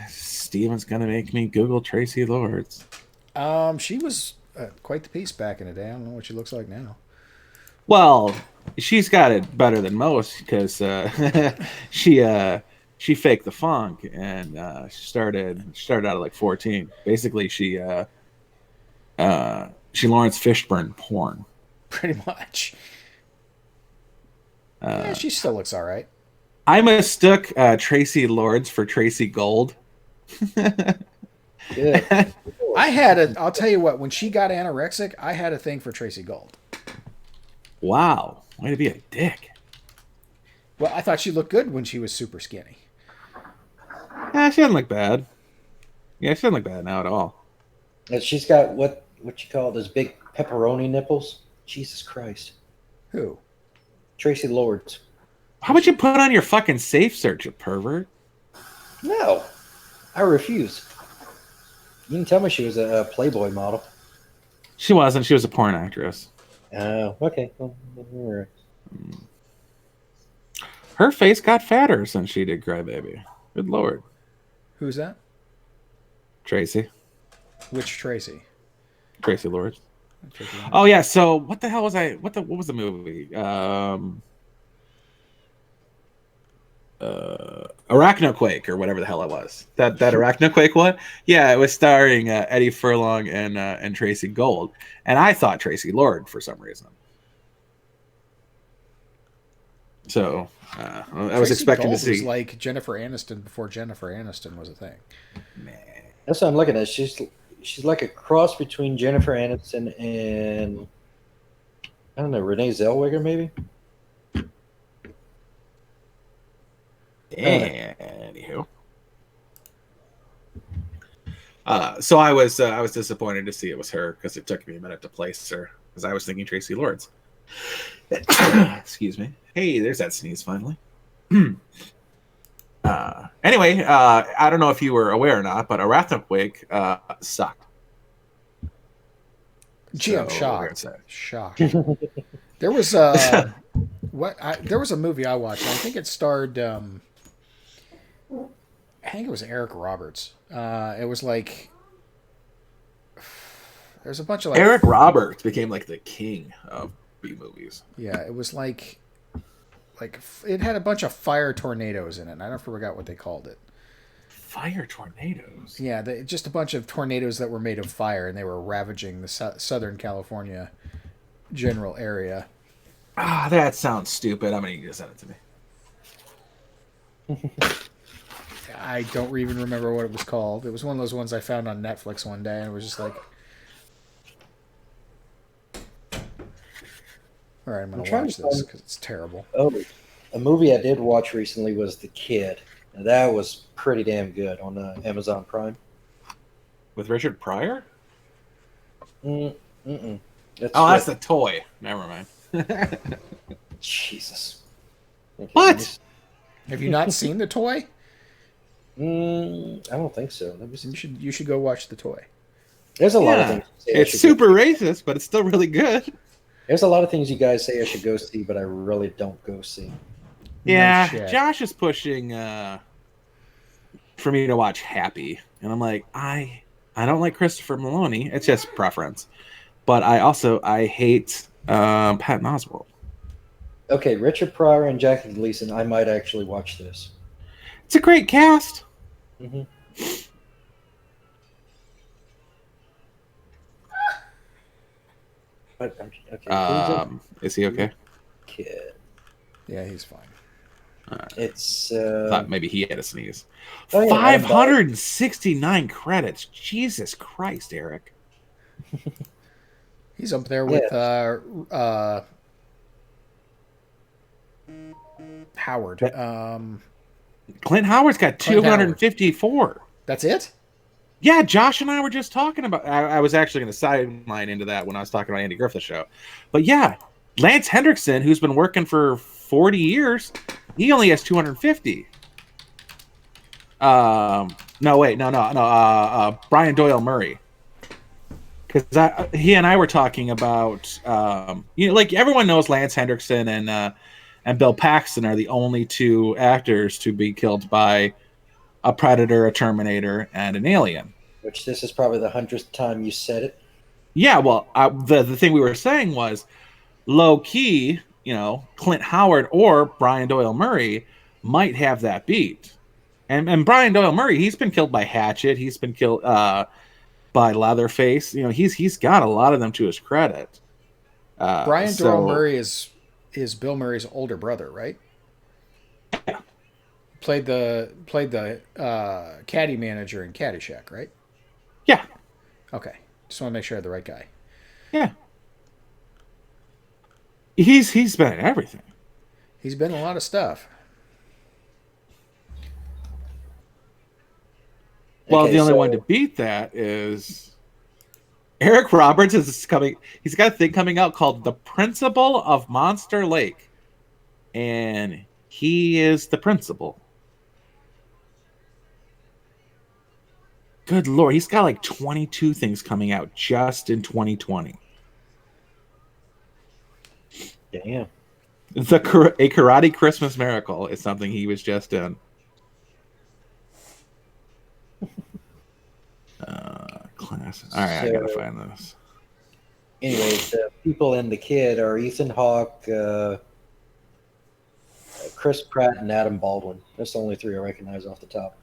Steven's gonna make me Google Tracy Lords. She was quite the piece back in the day. I don't know what she looks like now. Well, she's got it better than most because she faked the funk and she started out at like 14. Basically, she Lawrence Fishburne porn. Pretty much. Yeah, she still looks all right. I mistook Tracy Lords for Tracy Gold. Good. I'll tell you what, when she got anorexic, I had a thing for Tracy Gold. Wow, way to be a dick. Well, I thought she looked good when she was super skinny. She doesn't look bad. Yeah, she doesn't look bad now at all. And she's got what you call those big pepperoni nipples. Jesus Christ. Who? Tracy Lords. How would you put on your fucking safe search, you pervert? No, I refuse. You can tell me she was a Playboy model. She wasn't. She was a porn actress. Oh, okay. Well, all right. Her face got fatter since she did Crybaby. Good lord. Who's that? Tracy. Which Tracy? Tracy Lords. Oh yeah. So what the hell was I? What was the movie? Arachnoquake or whatever the hell it was. That Arachnoquake one. Yeah, it was starring Eddie Furlong and Tracy Gold, and I thought Tracy Lord for some reason. So I was expecting Gold to see was like Jennifer Aniston before Jennifer Aniston was a thing. That's what I'm looking at. She's like a cross between Jennifer Aniston and I don't know, Renee Zellweger maybe. Anywho, so I was disappointed to see it was her because it took me a minute to place her because I was thinking Tracy Lords. Excuse me. Hey, there's that sneeze finally. Anyway, I don't know if you were aware or not, but Arachnoquake sucked. Gee, I'm So, shocked. that's it. Shocked. There was there was a movie I watched. I think it starred. I think it was Eric Roberts. It was like there's a bunch of like Eric Roberts became like the king of B movies. Yeah, it was like it had a bunch of fire tornadoes in it. And I don't forget what they called it. Fire tornadoes. Yeah, just a bunch of tornadoes that were made of fire, and they were ravaging the Southern California general area. Ah, that sounds stupid. I'm gonna need you to send it to me. I don't even remember what it was called. It was one of those ones I found on Netflix one day, and it was just like, all right, I'm going to watch this because it's terrible. Oh, a movie I did watch recently was The Kid. And that was pretty damn good on Amazon Prime. With Richard Pryor? Mm-mm. That's the toy. Never mind. Jesus. Okay, What? Have you not seen The Toy? I don't think so. Let me see. You should go watch The Toy. There's a lot of things. It's super racist, but it's still really good. There's a lot of things you guys say I should go see, but I really don't go see. Yeah, No shit. Josh is pushing for me to watch Happy, and I'm like, I don't like Christopher Maloney. It's just preference, but I hate Patton Oswalt. Okay, Richard Pryor and Jackie Gleason. I might actually watch this. It's a great cast. Mm-hmm. But, okay, is he okay? Kid. Yeah, he's fine. It's. I thought maybe he had a sneeze. Oh, yeah, 569 credits. Jesus Christ, Eric. He's up there with Howard. Clint Howard's got 254. That's it? Yeah, Josh and I were just talking about. I was actually going to sideline into that when I was talking about Andy Griffith's show, but yeah, Lance Hendrickson, who's been working for 40 years, he only has 250. No, Brian Doyle Murray, because he and I were talking about, like everyone knows Lance Hendrickson and Bill Paxton are the only two actors to be killed by a predator, a Terminator, and an alien. Which this is probably the 100th time you said it. Yeah, well, the thing we were saying was, low key, Clint Howard or Brian Doyle Murray might have that beat. And Brian Doyle Murray, he's been killed by Hatchet. He's been killed by Leatherface. He's got a lot of them to his credit. Brian Doyle Murray is Bill Murray's older brother, right? Yeah. Played the caddy manager in Caddyshack, right? Yeah. Okay. Just want to make sure I had the right guy. Yeah. He's been in everything. He's been in a lot of stuff. Well, Okay, the only so- one to beat that is Eric Roberts is coming. He's got a thing coming out called The Principal of Monster Lake, and he is the principal. Good Lord, he's got like 22 things coming out just in 2020. Damn. A Karate Christmas Miracle is something he was just in. Class. All right, I gotta So- find this. Anyways, the people and the kid are Ethan Hawke, Chris Pratt, and Adam Baldwin. That's the only three I recognize off the top.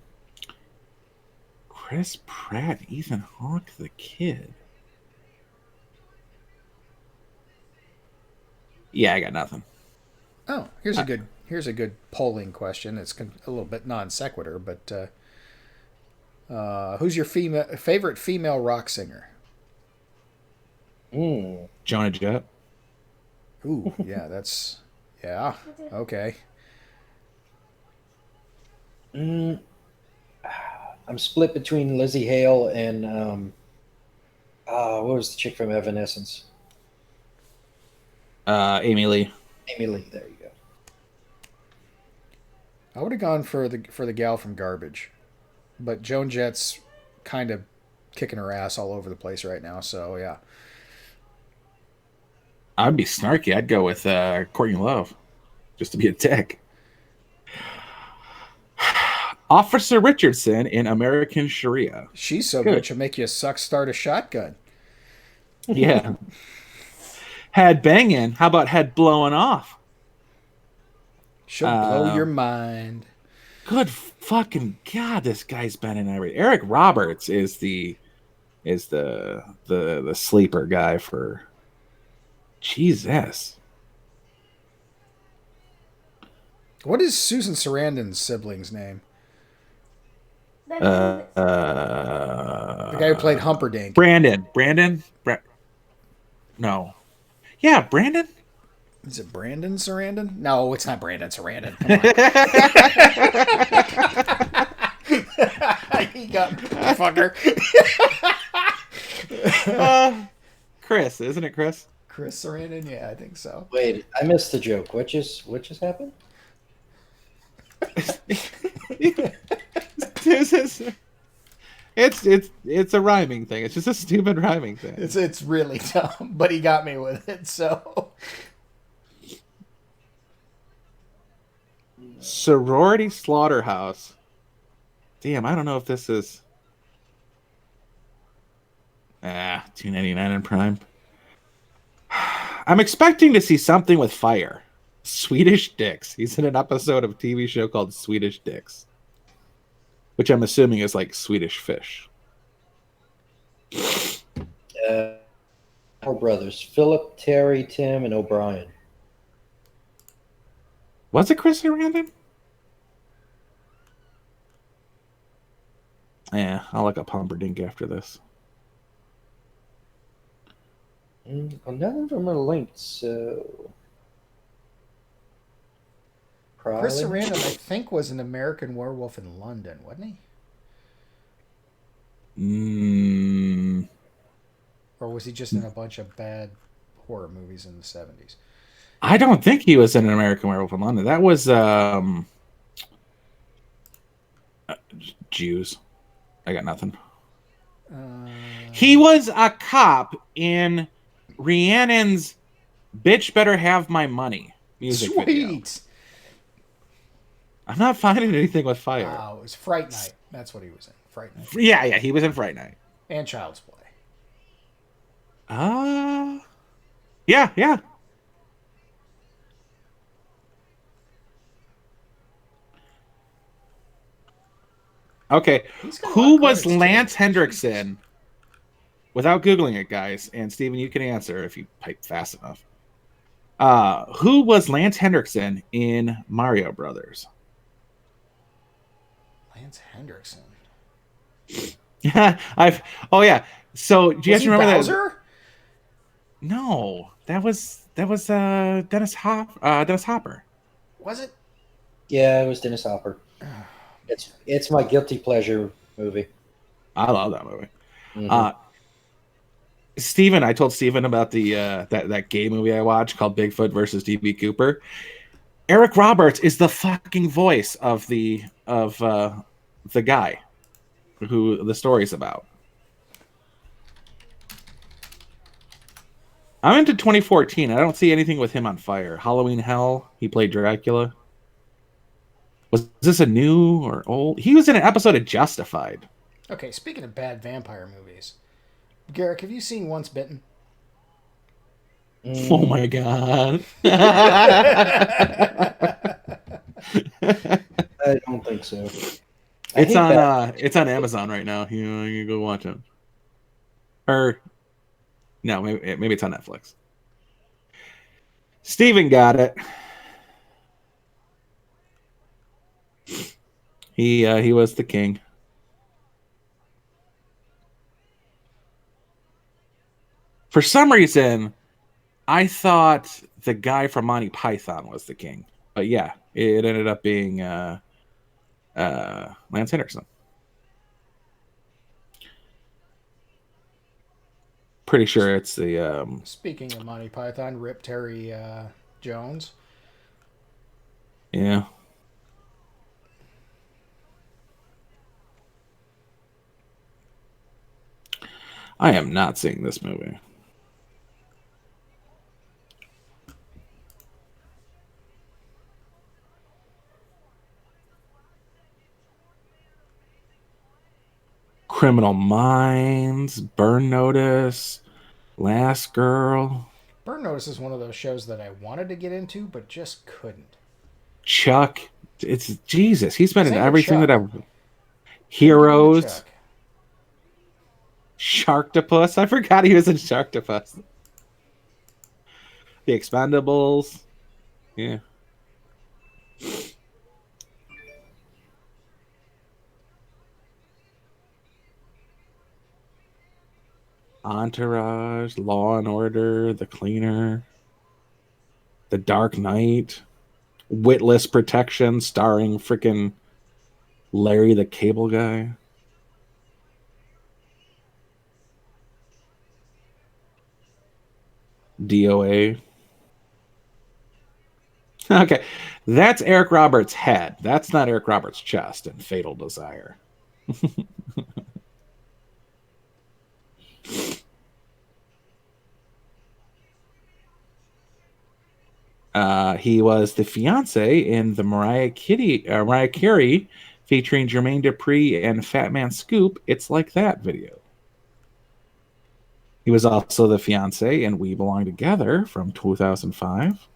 Chris Pratt, Ethan Hawke, the kid. Yeah, I got nothing. Oh, here's a good polling question. It's a little bit non sequitur, but who's your favorite female rock singer? Jonah Jett. Ooh, yeah, okay. I'm split between Lizzie Hale and what was the chick from Evanescence? Amy Lee. Amy Lee. There you go. I would have gone for the gal from Garbage, but Joan Jett's kind of kicking her ass all over the place right now. So yeah, I'd be snarky. I'd go with Courtney Love, just to be a dick. Officer Richardson in American Sharia. she's so good she'll make you start a shotgun. Yeah. Head banging. How about head blowing off? She'll blow your mind. Good fucking God, this guy's been in everything. Eric Roberts is the sleeper guy for Jesus. What is Susan Sarandon's sibling's name? That's The guy who played Humperdinck. Brandon. No. Yeah, Brandon. Is it Brandon Sarandon? No, it's not Brandon Sarandon. Come on. He got me, fucker. Chris, isn't it Chris? Chris Sarandon? Yeah, I think so. Wait, I missed the joke. What just happened? It's a rhyming thing. It's just a stupid rhyming thing. It's really dumb, but he got me with it. So Sorority Slaughterhouse. Damn, I don't know if this is $2.99 in Prime. I'm expecting to see something with fire. Swedish Dicks. He's in an episode of a TV show called Swedish Dicks, which I'm assuming is like Swedish fish. Four brothers: Philip, Terry, Tim, and O'Brien. Was it Chris Sarandon? Yeah, I'll look up Humperdinck after this. Well, none of them are linked, so. Chris Probably. Sarandon, I think, was an American Werewolf in London, wasn't he? Or was he just in a bunch of bad horror movies in the 70s? I don't think he was in an American Werewolf in London. That was Jews. I got nothing. He was a cop in Rhiannon's "Bitch Better Have My Money" music video. Sweet! I'm not finding anything with fire. Oh, it was Fright Night. That's what he was in. Fright Night. Yeah, he was in Fright Night. And Child's Play. Yeah. Okay, He's got a lot who of was credits, too. Lance Hendrickson? Without Googling it, guys, and Steven, you can answer if you type fast enough. Who was Lance Hendrickson in Mario Brothers? Lance Hendrickson. Yeah, So do you guys remember Bowser? that? No, that was Dennis Hopper. Was it? Yeah, it was Dennis Hopper. It's my guilty pleasure movie. I love that movie. Mhm. Steven, I told Steven about the that gay movie I watched called Bigfoot versus DB Cooper. Eric Roberts is the fucking voice of the guy who the story's about. I'm into 2014. I don't see anything with him on fire. Halloween Hell, he played Dracula. Was this a new or old? He was in an episode of Justified. Okay, speaking of bad vampire movies, Garrick, have you seen Once Bitten? Oh my god. I don't think so. I It's hate on bad. it's on Amazon right now. You go watch it. Or no, maybe it's on Netflix. Steven got it. He was the king. For some reason, I thought the guy from Monty Python was the king. But yeah, it ended up being Lance Henriksen. Pretty sure it's the Speaking of Monty Python, Rip Terry Jones. yeah. I am not seeing this movie. Criminal Minds, Burn Notice, Last Girl, Burn Notice is one of those shows that I wanted to get into, but just couldn't. Chuck. It's Jesus. He's been in Same with everything that Chuck. I've. Couldn't get into Heroes, Chuck. Sharktopus. I forgot he was in Sharktopus. The Expendables. Yeah. Entourage, Law and Order, The Cleaner, The Dark Knight, Witless Protection, starring freaking Larry the Cable Guy. DOA. Okay, that's Eric Roberts' head. That's not Eric Roberts' chest in Fatal Desire. He was the fiance in the Mariah Carey featuring Jermaine Dupri and Fat Man Scoop. It's Like That video. He was also the fiance in We Belong Together from 2005.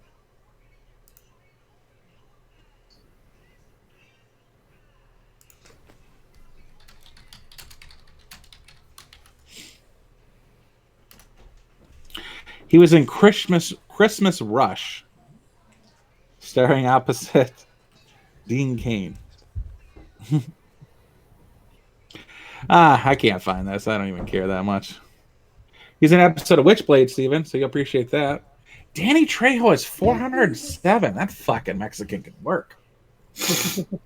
He was in Christmas Rush, starring opposite Dean Cain. I can't find this. I don't even care that much. He's in an episode of Witchblade, Steven, so you'll appreciate that. Danny Trejo is 407. That fucking Mexican can work.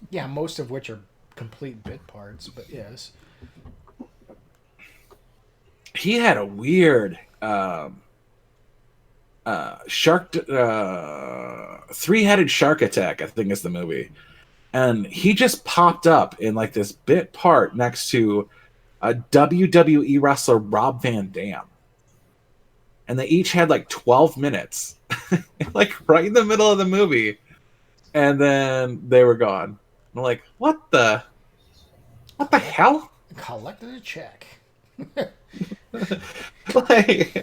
Yeah, most of which are complete bit parts, but yes. He had a weird three-headed shark attack, I think is the movie. And he just popped up in like this bit part next to a WWE wrestler, Rob Van Dam. And they each had like 12 minutes, like right in the middle of the movie. And then they were gone. I'm like, what the hell? Collected a check. like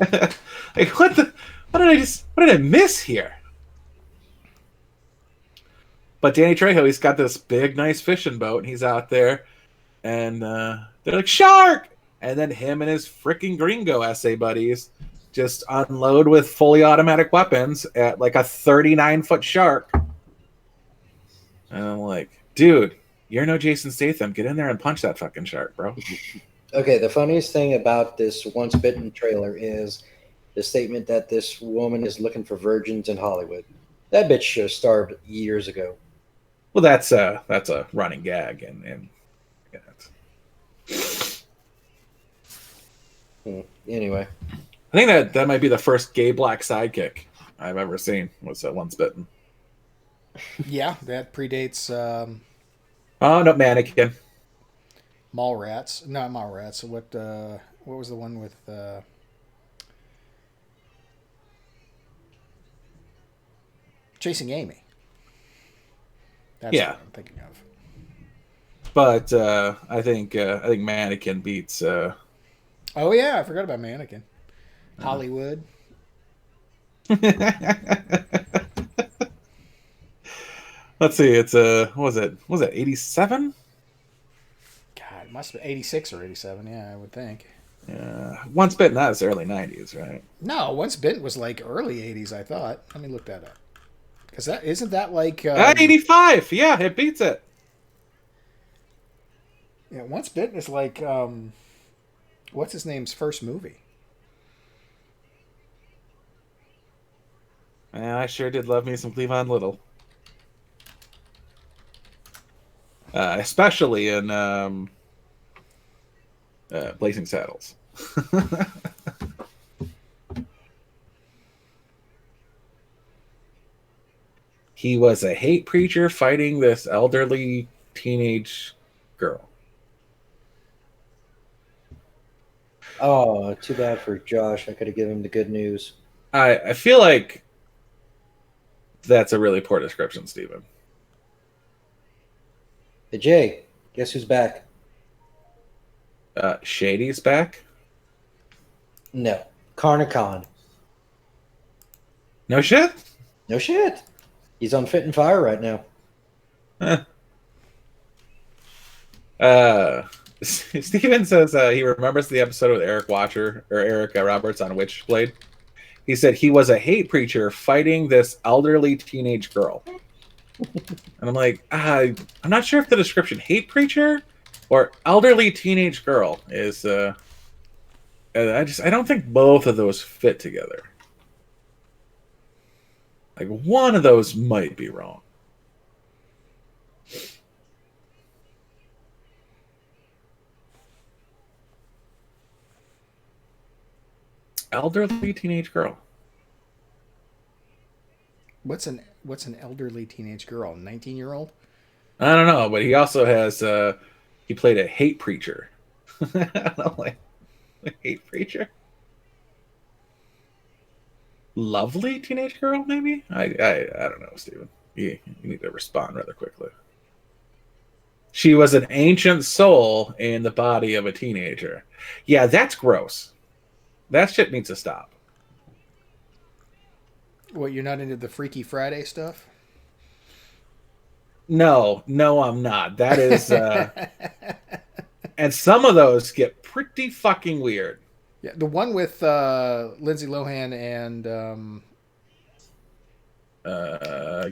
what did I miss here? But Danny Trejo, he's got this big, nice fishing boat, and he's out there, and they're like, shark! And then him and his freaking gringo essay buddies just unload with fully automatic weapons at like a 39-foot shark. And I'm like, dude, you're no Jason Statham. Get in there and punch that fucking shark, bro. Okay, the funniest thing about this Once Bitten trailer is the statement that this woman is looking for virgins in Hollywood. That bitch should have starved years ago. Well, that's a running gag, and Anyway, I think that might be the first gay black sidekick I've ever seen. Was Once Bitten? Yeah, that predates Oh no, Mannequin. Mallrats. Not Mallrats. What was the one with Chasing Amy? That's Yeah, what I'm thinking of. but I think Mannequin beats. Oh yeah, I forgot about Mannequin. Hollywood. Let's see. It's what was it? Was it 87? God, it must have been 86 or 87. Yeah, I would think. Once Bitten. That was early 90s, right? No, Once Bitten was like early 80s. I thought. Let me look that up. Because that isn't that like 85. Yeah, it beats it. yeah, Once Bitten is like what's his name's first movie? Yeah, I sure did love me some Cleavon Little. Especially in Blazing Saddles. He was a hate preacher fighting this elderly teenage girl. oh, too bad for Josh. I could have given him the good news. I feel like that's a really poor description, Stephen. Hey, Jay, guess who's back? Shady's back? No, Carnicon. No shit? No shit. He's on Fit and Fire right now. Steven says he remembers the episode with Eric Watcher or Eric Roberts on Witchblade. He said he was a hate preacher fighting this elderly teenage girl. And I'm like, I'm not sure if the description hate preacher or elderly teenage girl is. I don't think both of those fit together. Like one of those might be wrong. Elderly teenage girl. What's an elderly teenage girl? 19-year-old? I don't know, but he also has he played a hate preacher. I don't know, like hate preacher. Lovely teenage girl, maybe. I don't know, Steven. You need to respond rather quickly. She was an ancient soul in the body of a teenager. Yeah, that's gross. That shit needs to stop. What, you're not into the Freaky Friday stuff? No, I'm not. That is, and some of those get pretty fucking weird. Yeah, the one with Lindsay Lohan and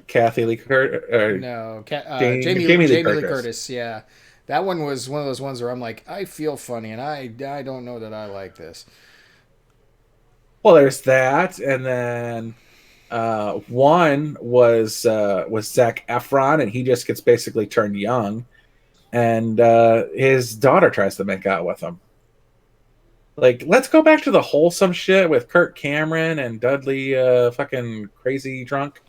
Kathy Lee Curtis. no, Jamie Lee Curtis. Curtis. Yeah, that one was one of those ones where I'm like, I feel funny, and I don't know that I like this. Well, there's that, and then one was Zac Efron, and he just gets basically turned young, and his daughter tries to make out with him. Like, let's go back to the wholesome shit with Kirk Cameron and Dudley fucking crazy drunk.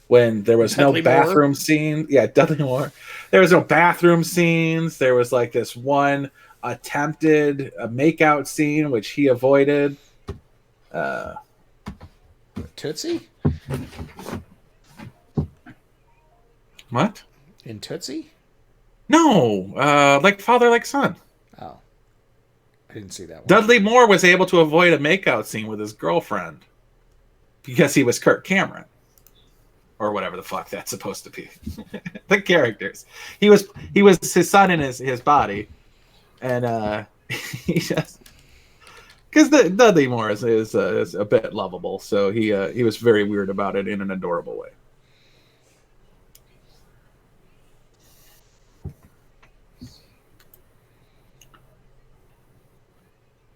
When there was Dudley no bathroom scene. Yeah, Dudley Moore. There was no bathroom scenes. There was like this one attempted makeout scene, which he avoided. Tootsie? What? In Tootsie? No, like father, like son. Oh, I didn't see that one. Dudley Moore was able to avoid a makeout scene with his girlfriend because he was Kirk Cameron, or whatever the fuck that's supposed to be. The characters. He was his son in his body, and he just because Dudley Moore is a bit lovable, so he was very weird about it in an adorable way.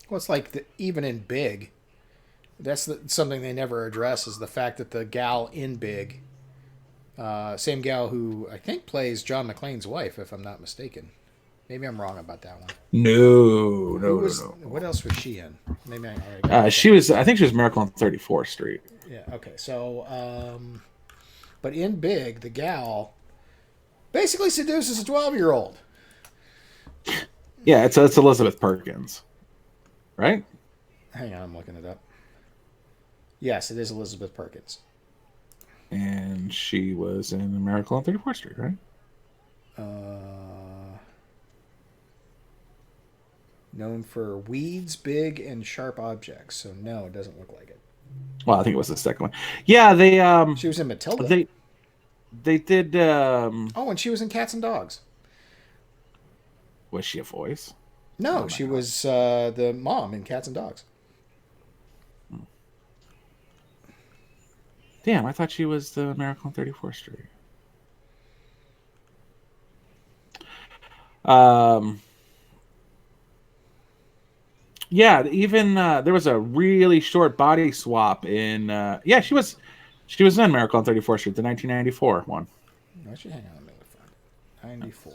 Well, it's like even in Big, that's something they never address is the fact that the gal in Big, same gal who I think plays John McClane's wife, if I'm not mistaken. Maybe I'm wrong about that one. No. What else was she in? Maybe I already got She was. I think she was Miracle on 34th Street. Yeah. Okay. So, but in Big, the gal basically seduces a 12-year-old. Yeah, it's Elizabeth Perkins, right? Hang on, I'm looking it up. Yes, it is Elizabeth Perkins. And she was in Miracle on 34th Street, right? Known for weeds, big, and sharp objects. So no, it doesn't look like it. Well, I think it was the second one. Yeah, they She was in Matilda. They did. Oh, and she was in Cats and Dogs. Was she a voice? No, she was the mom in Cats and Dogs. Damn, I thought she was the Miracle on 34th Street. Yeah, even there was a really short body swap in. Yeah, she was in Miracle on 34th Street, the 1994 one. Actually, hang on a minute. 94.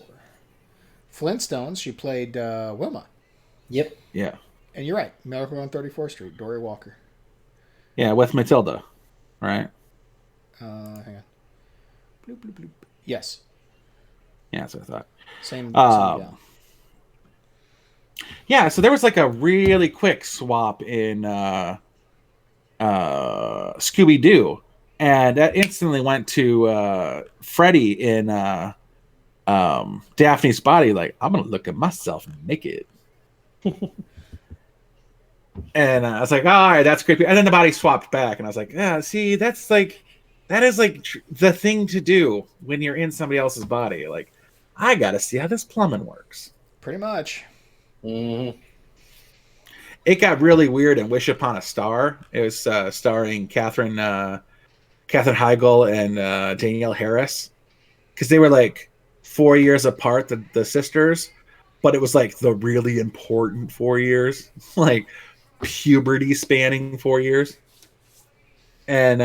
Flintstones. She played Wilma. Yep. Yeah. And you're right. Miracle on 34th Street. Dory Walker. Yeah, with Matilda, right? Hang on. Bloop, bloop, bloop. Yes. Yeah, that's what I thought. Same gal. Yeah, so there was like a really quick swap in Scooby-Doo, and that instantly went to Freddy in Daphne's body. Like, I'm gonna look at myself naked, and I was like, all right, that's creepy. And then the body swapped back, and I was like, yeah, see, that is like the thing to do when you're in somebody else's body. Like, I gotta see how this plumbing works. Pretty much. Mm-hmm. It got really weird in Wish Upon a Star. It was starring Katherine Heigl and Danielle Harris, because they were like 4 years apart, the sisters, but it was like the really important 4 years, like puberty spanning 4 years. And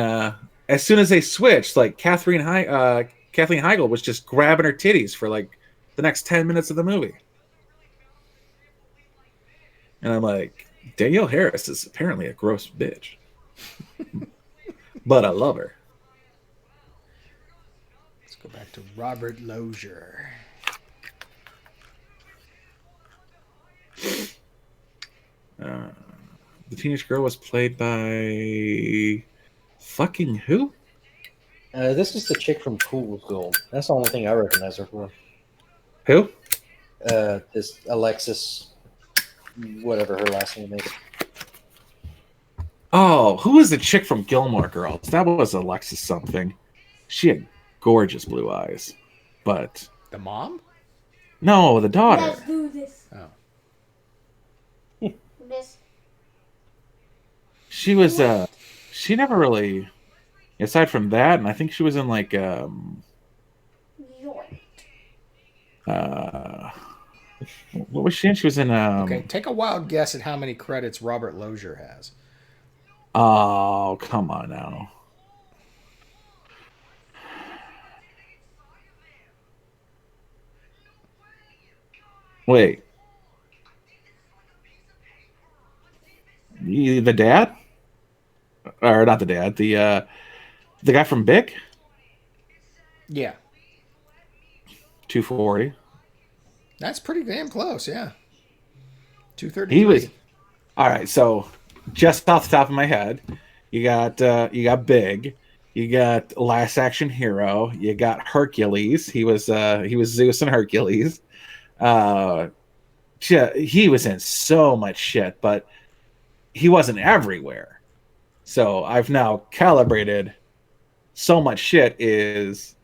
as soon as they switched, like Kathleen Heigl was just grabbing her titties for like the next 10 minutes of the movie. And I'm like, Danielle Harris is apparently a gross bitch. But I love her. Let's go back to Robert Lozier. The teenage girl was played by fucking who? This is the chick from Fool's Gold. That's the only thing I recognize her for. Who? This Alexis, whatever her last name is. Oh, who was the chick from Gilmore Girls? That was Alexis something. She had gorgeous blue eyes. But The mom? no, the daughter. Let's do this. Oh. This. She was she never really, aside from that, and I think she was in like Yoink. what was she in? She was in Okay, take a wild guess at how many credits Robert Lozier has. Oh, come on now. Wait. The dad? Or not the dad, the guy from Big? Yeah. 240. That's pretty damn close, yeah. 233. He was all right, so just off the top of my head, you got Big, you got Last Action Hero, you got Hercules. He was Zeus and Hercules. He was in so much shit, but he wasn't everywhere. So I've now calibrated. So much shit is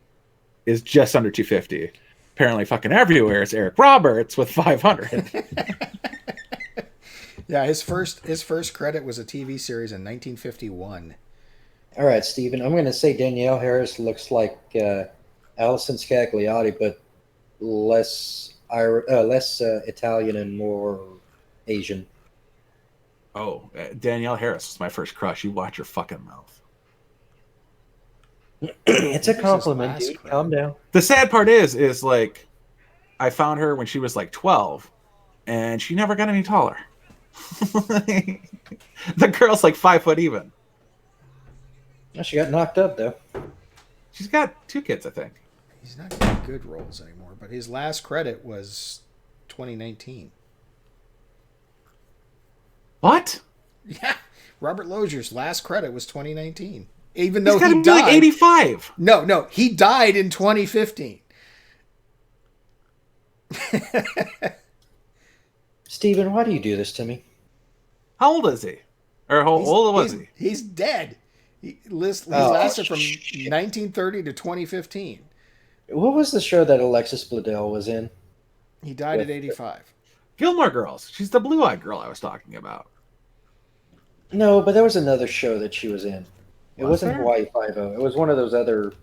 just under 250. Apparently, fucking everywhere is Eric Roberts with 500. Yeah, his first credit was a TV series in 1951. All right, Stephen. I'm going to say Danielle Harris looks like Alison Scagliotti, but less Italian and more Asian. Oh, Danielle Harris is my first crush. You watch your fucking mouth. It's a compliment, This is dude. Calm down. The sad part is like I found her when she was like 12, and she never got any taller. The girl's like 5 foot even. Well, she got knocked up though. She's got 2 kids, I think. He's not getting good roles anymore, but his last credit was 2019. What? Yeah, Robert Logier's last credit was 2019. Even though He's got he to be died, like 85. No, he died in 2015. Steven, why do you do this to me? How old is he? Or how old was he? He's dead. He lasted from 1930 to 2015. What was the show that Alexis Bledel was in? He died at 85. Gilmore Girls. She's the blue-eyed girl I was talking about. No, but there was another show that she was in. It wasn't there? Hawaii Five-0. It was one of those other...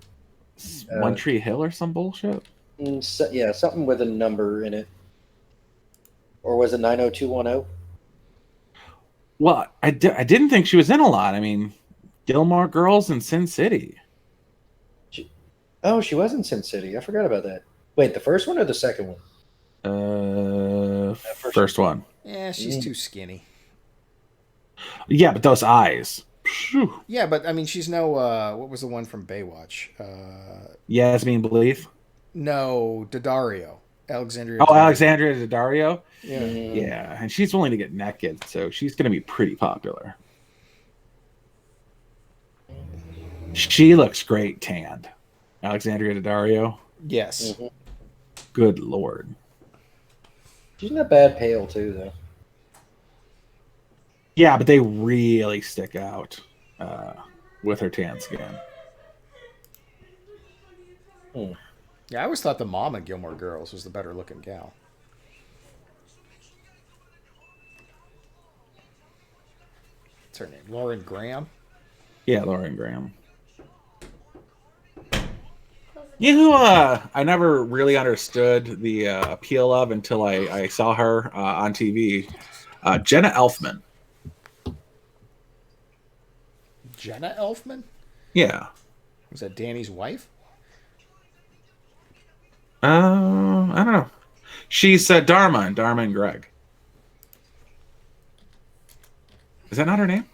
One Tree Hill or some bullshit? yeah, something with a number in it. Or was it 90210? Well, I didn't think she was in a lot. I mean, Gilmore Girls and Sin City. Oh, she was in Sin City. I forgot about that. Wait, the first one or the second one? First one. Yeah, she's too skinny. Yeah, but those eyes. Phew. Yeah, but I mean, she's no. What was the one from Baywatch? Yasmin Belief. No, Daddario. Alexandria. Oh, Alexandria Daddario. Yeah. Yeah, and she's willing to get naked, so she's going to be pretty popular. She looks great tanned. Alexandria Daddario. Yes. Mm-hmm. Good Lord. She's not bad pale, too, though. Yeah, but they really stick out with her tan skin. Yeah, I always thought the mom of Gilmore Girls was the better looking gal. What's her name? Lauren Graham? Yeah, Lauren Graham. You know who I never really understood the appeal of until I saw her on TV? Jenna Elfman. Jenna Elfman? Yeah. Was that Danny's wife? I don't know. She's Dharma and Greg. Is that not her name?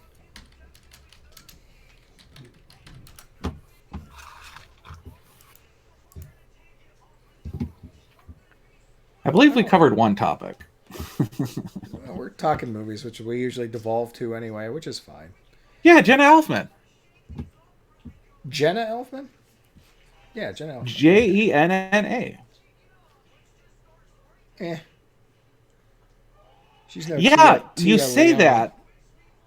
I believe we covered one topic. Well, we're talking movies, which we usually devolve to anyway, which is fine. Yeah, Jenna Elfman. Jenna Elfman? Yeah, Jenna Elfman. Jenna. She's no Yeah, Tia you say Leone. that.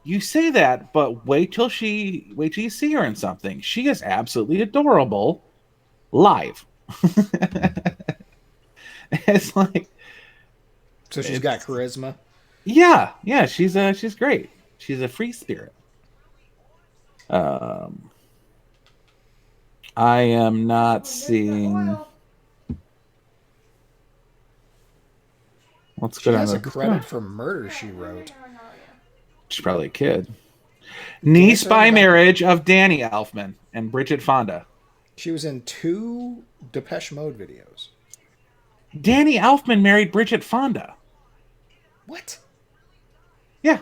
You say that, but wait till you see her in something. She is absolutely adorable live. It's like, So she's got charisma. yeah, she's great. She's a free spirit. I am not seeing. What's She good on has a the credit for Murder, She Wrote. She's probably a kid. Niece by marriage of Danny Elfman and Bridget Fonda. She was in 2 Depeche Mode videos. Danny Elfman married Bridget Fonda. What? Yeah.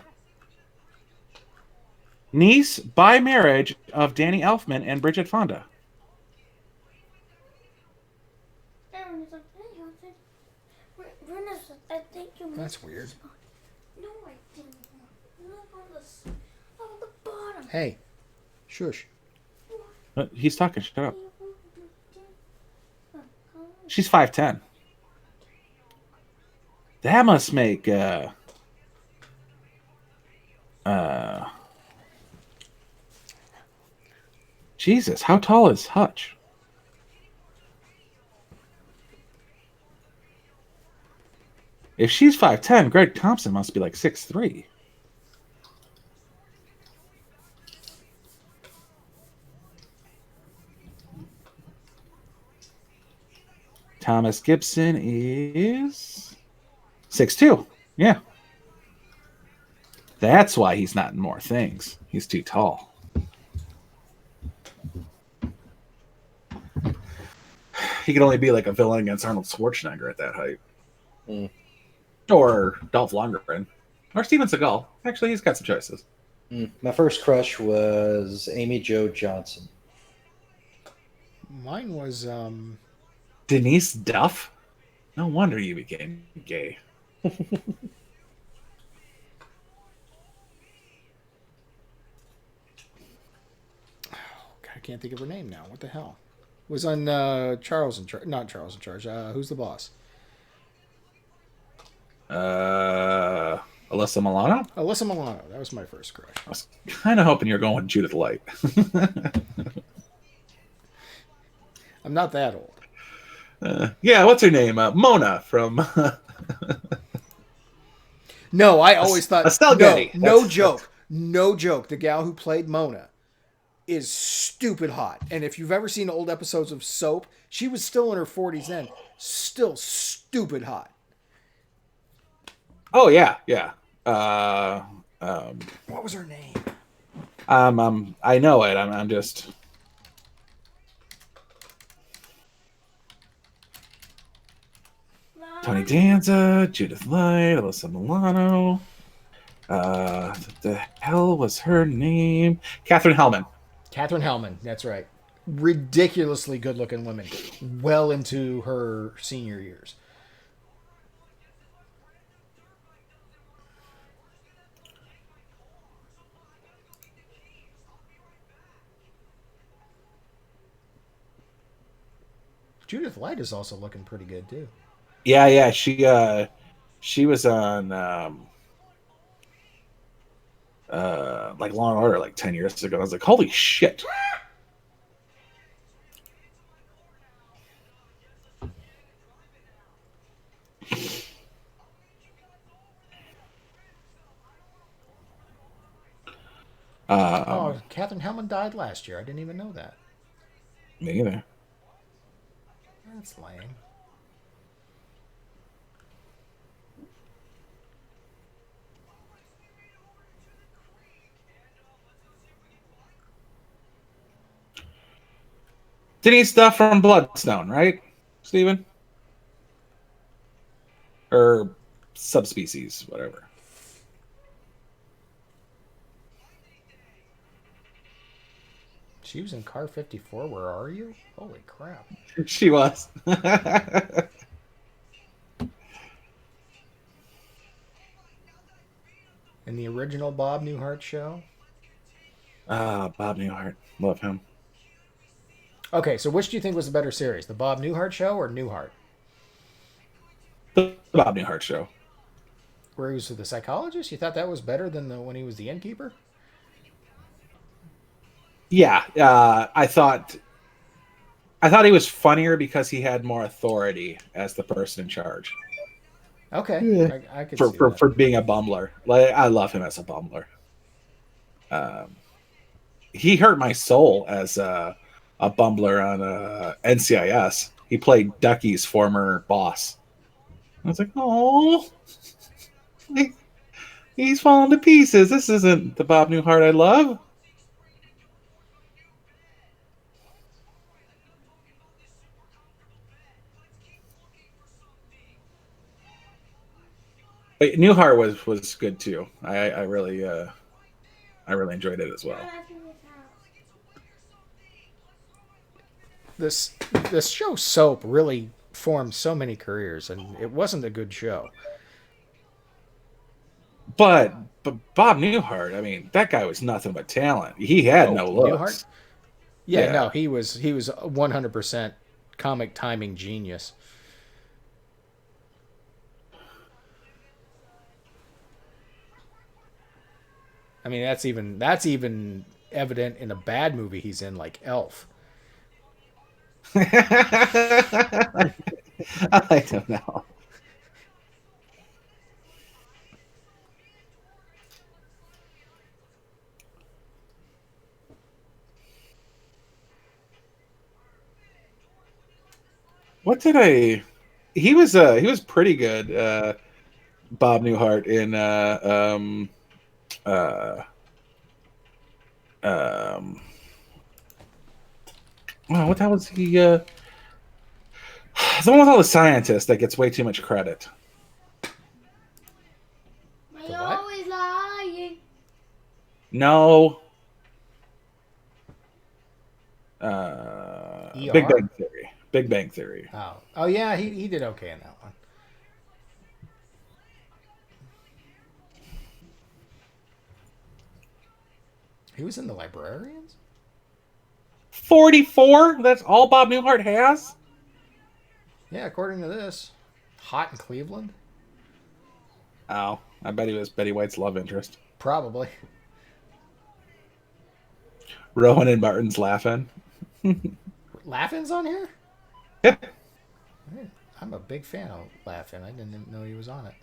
Niece by marriage of Danny Elfman and Bridget Fonda. I think you That's weird. No, I didn't. Look on the bottom. Hey, shush. He's talking. Shut up. She's 5'10". That must make Jesus, how tall is Hutch? If she's 5'10", Greg Thompson must be like 6'3". Thomas Gibson is 6'2". Yeah. That's why he's not in more things. He's too tall. he could only be like a villain against Arnold Schwarzenegger at that height. Mm. Or Dolph Lundgren. Or Steven Seagal. Actually, he's got some choices. My first crush was Amy Jo Johnson. Mine was Denise Duff? No wonder you became gay. I can't think of her name now. What the hell? Was on Charles in Charge. Not Charles in Charge. Who's the boss? Alyssa Milano? Alyssa Milano. That was my first crush. I was kind of hoping you were going with Judith Light. I'm not that old. Yeah, what's her name? Mona from... No, I always thought... Estelle Getty. No joke. No joke. The gal who played Mona is stupid hot. And if you've ever seen old episodes of Soap, she was still in her 40s then. Still stupid hot. Oh, yeah, yeah. What was her name? I know it. I'm just... Tony Danza, Judith Light, Alyssa Milano. The hell was her name? Catherine Hellman. Catherine Hellman. That's right. Ridiculously good-looking woman. Well into her senior years. Judith Light is also looking pretty good too. Yeah, yeah. She was on like Law and Order like 10 years ago. I was like, holy shit. Catherine Hellman died last year. I didn't even know that. Me either. That's lame. Denise Duff from Bloodstone, right, Steven? Or subspecies, whatever. She was in Car 54. Where are you? Holy crap. She was. In the original Bob Newhart show. Bob Newhart. Love him. Okay, so which do you think was the better series? The Bob Newhart show or Newhart? The Bob Newhart show. Where he was the psychologist? You thought that was better than when he was the innkeeper? Yeah, I thought he was funnier because he had more authority as the person in charge. Okay, yeah. I could see that. For being a bumbler. Like, I love him as a bumbler. He hurt my soul as a bumbler on NCIS. He played Ducky's former boss. I was like, oh, he's falling to pieces. This isn't the Bob Newhart I love. But Newhart was good too. I really enjoyed it as well. This show Soap really formed so many careers, and it wasn't a good show. But Bob Newhart, I mean, that guy was nothing but talent. He had no looks. Newhart? Yeah, no, he was 100% comic timing genius. I mean, that's even evident in a bad movie he's in, like Elf. I don't know. What did I? He was pretty good. Bob Newhart in well, what the hell was he? The one with all the scientists that gets way too much credit. You're what? always lying. No. Big ER? Bang Theory. Big Bang Theory. Oh yeah, he did okay in that one. He was in The Librarians? 44? That's all Bob Newhart has? Yeah, according to this. Hot in Cleveland? Oh, I bet he was Betty White's love interest. Probably. Rowan and Martin's laughing. Laughing's on here? Yep. I'm a big fan of Laughing. I didn't know he was on it.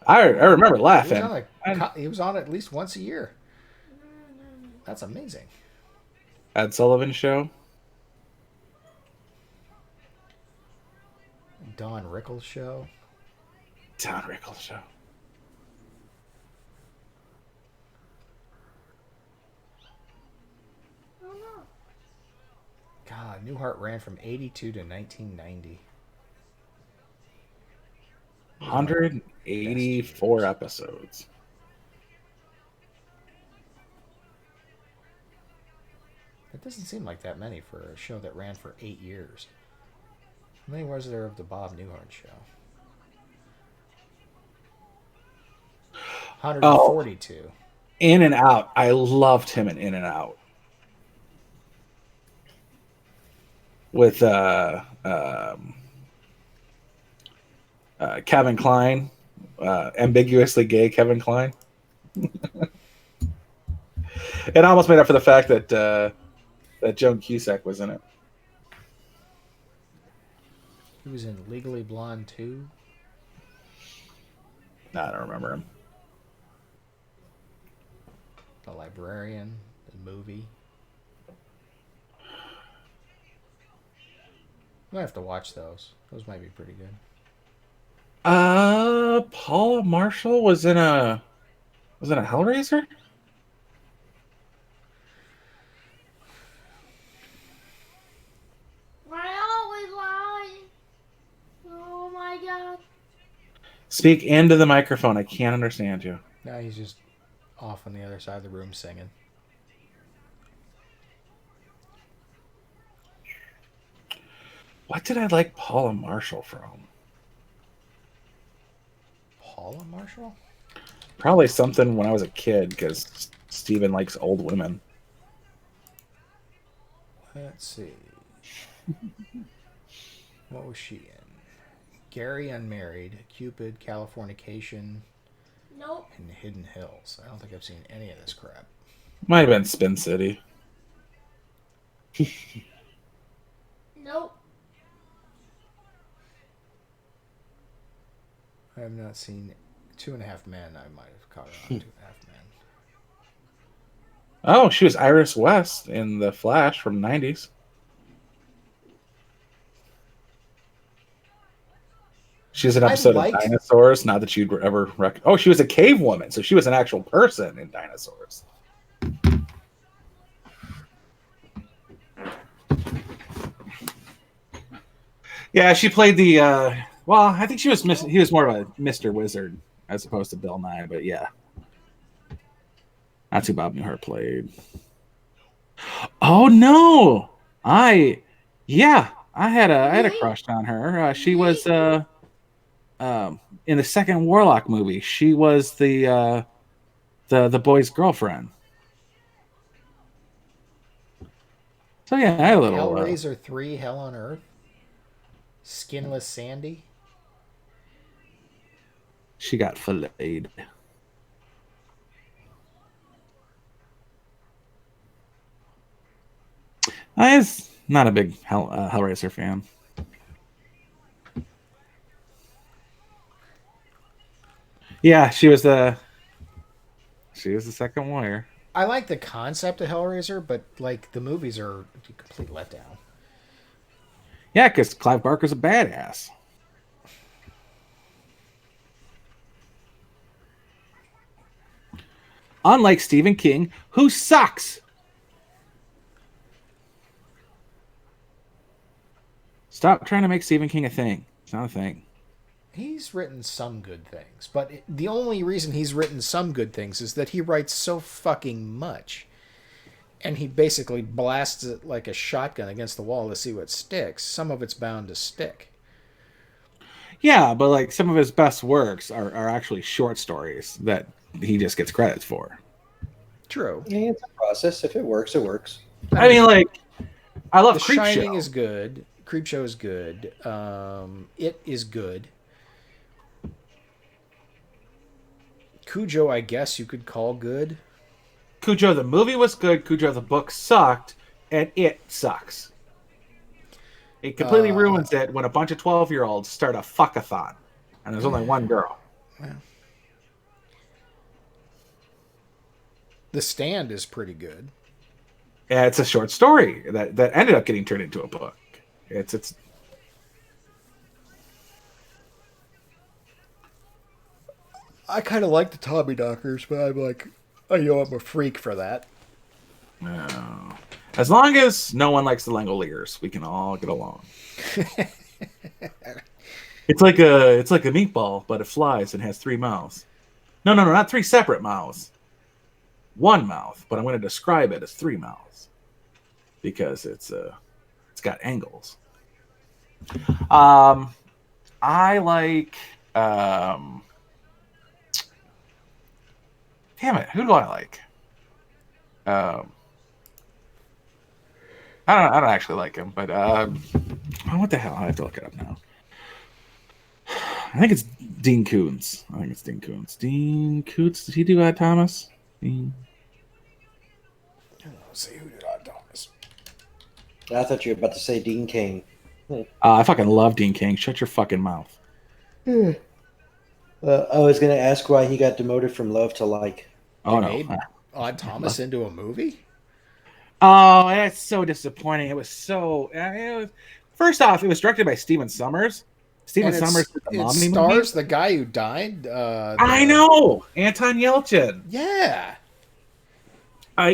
I remember laughing. He was on at least once a year. That's amazing. Ed Sullivan Show. Don Rickles Show. Don Rickles Show. Oh no. God, Newhart ran from 82 to 1990. 184 episodes. That doesn't seem like that many for a show that ran for 8 years. How many was there of the Bob Newhart Show? 142. In and Out. I loved him in and Out. With Kevin Kline, ambiguously gay Kevin Kline. It almost made up for the fact that Joan Cusack was in it. He was in Legally Blonde 2. No, I don't remember him. The Librarian, the movie. I might have to watch those. Those might be pretty good. Paula Marshall was in a Hellraiser? I always lie. Oh my god. Speak into the microphone. I can't understand you. No, he's just off on the other side of the room singing. What did I like Paula Marshall from? Paula Marshall? Probably something when I was a kid, because Steven likes old women. Let's see. What was she in? Gary Unmarried, Cupid, Californication, Nope. and Hidden Hills. I don't think I've seen any of this crap. Might have been Spin City. Nope. I have not seen 2.5 Men. I might have caught her on 2.5 Men. Oh, she was Iris West in The Flash from the 90s. She was an episode of Dinosaurs. Not that you'd ever oh, she was a cave woman, so she was an actual person in Dinosaurs. Yeah, she played the. Well, I think she was. He was more of a Mr. Wizard as opposed to Bill Nye, but yeah, that's who Bob Newhart played. Oh no, I had a crush on her. She was in the second Warlock movie. She was the boy's girlfriend. So yeah, I had a little Hellraiser 3, Hell on Earth. Skinless Sandy. She got filleted. I was not a big Hellraiser fan. Yeah, she was the second warrior. I like the concept of Hellraiser, but like the movies are a complete letdown. Yeah, because Clive Barker's a badass. Unlike Stephen King, who sucks. Stop trying to make Stephen King a thing. It's not a thing. He's written some good things, but the only reason he's written some good things is that he writes so fucking much. And he basically blasts it like a shotgun against the wall to see what sticks. Some of it's bound to stick. Yeah, but like some of his best works are actually short stories that he just gets credits for. True. Yeah, it's a process. If it works, it works. I mean, like, I love The Creepshow. Shining is good. Creepshow is good. It is good. Cujo, I guess you could call good. Cujo the movie was good. Cujo the book sucked, and it sucks. It completely ruins it when a bunch of 12-year-olds start a fuckathon, and there's only one girl. Well, The Stand is pretty good. Yeah, it's a short story that ended up getting turned into a book. It's. I kind of like the Tommy Knockers, but I'm a freak for that. No. As long as no one likes the Langoliers, we can all get along. It's like a meatball, but it flies and has 3 mouths. No, not 3 separate mouths. 1 mouth, but I'm going to describe it as 3 mouths because it's got angles. I like. Damn it, who do I like? I don't actually like him, but what the hell? I have to look it up now. I think it's Dean Koontz. Dean Koontz, did he do Odd Thomas? Dean. Let's see, who did Odd Thomas? I thought you were about to say Dean Cain. I fucking love Dean King. Shut your fucking mouth. I was going to ask why he got demoted from love to like. Oh, They no. made Odd Thomas into a movie? Oh, that's so disappointing. It was so... first off, it was directed by Steven Sommers. Steven Sommers did the it Mommy stars movie. the guy who died. I know! Anton Yelchin. Yeah.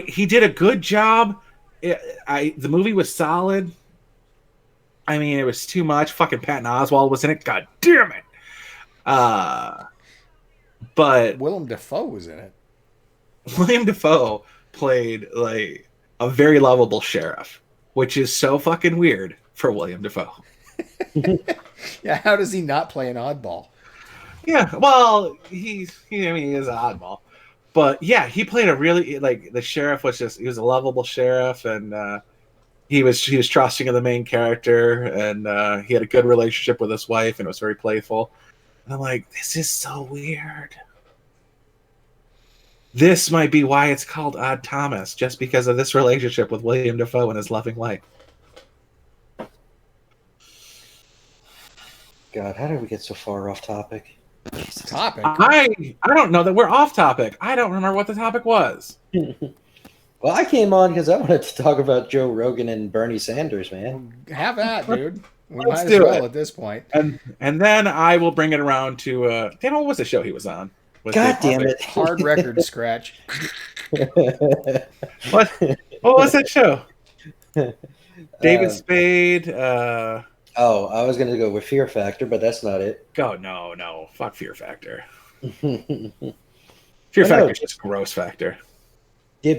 He did a good job. The movie was solid. I mean, it was too much. Fucking Patton Oswalt was in it. God damn it. But Willem Dafoe was in it. William Dafoe played like a very lovable sheriff, which is so fucking weird for William Dafoe. Yeah, how does he not play an oddball? Yeah, well, he is an oddball. But yeah, he played a really, like, the sheriff he was a lovable sheriff, and he was trusting of the main character, and he had a good relationship with his wife, and it was very playful. And I'm like, this is so weird. This might be why it's called Odd Thomas, just because of this relationship with William Dafoe and his loving wife. God, how did we get so far off topic? Topic? I don't know that we're off topic. I don't remember what the topic was. Well, I came on because I wanted to talk about Joe Rogan and Bernie Sanders, man. Have that, dude. We Let's might as do well it. at this point. And then I will bring it around to damn, what was the show he was on? God damn it. Hard record scratch. What was that show? David Spade. Oh, I was going to go with Fear Factor, but that's not it. No. Fuck Fear Factor. Did Fear Factor is just gross factor.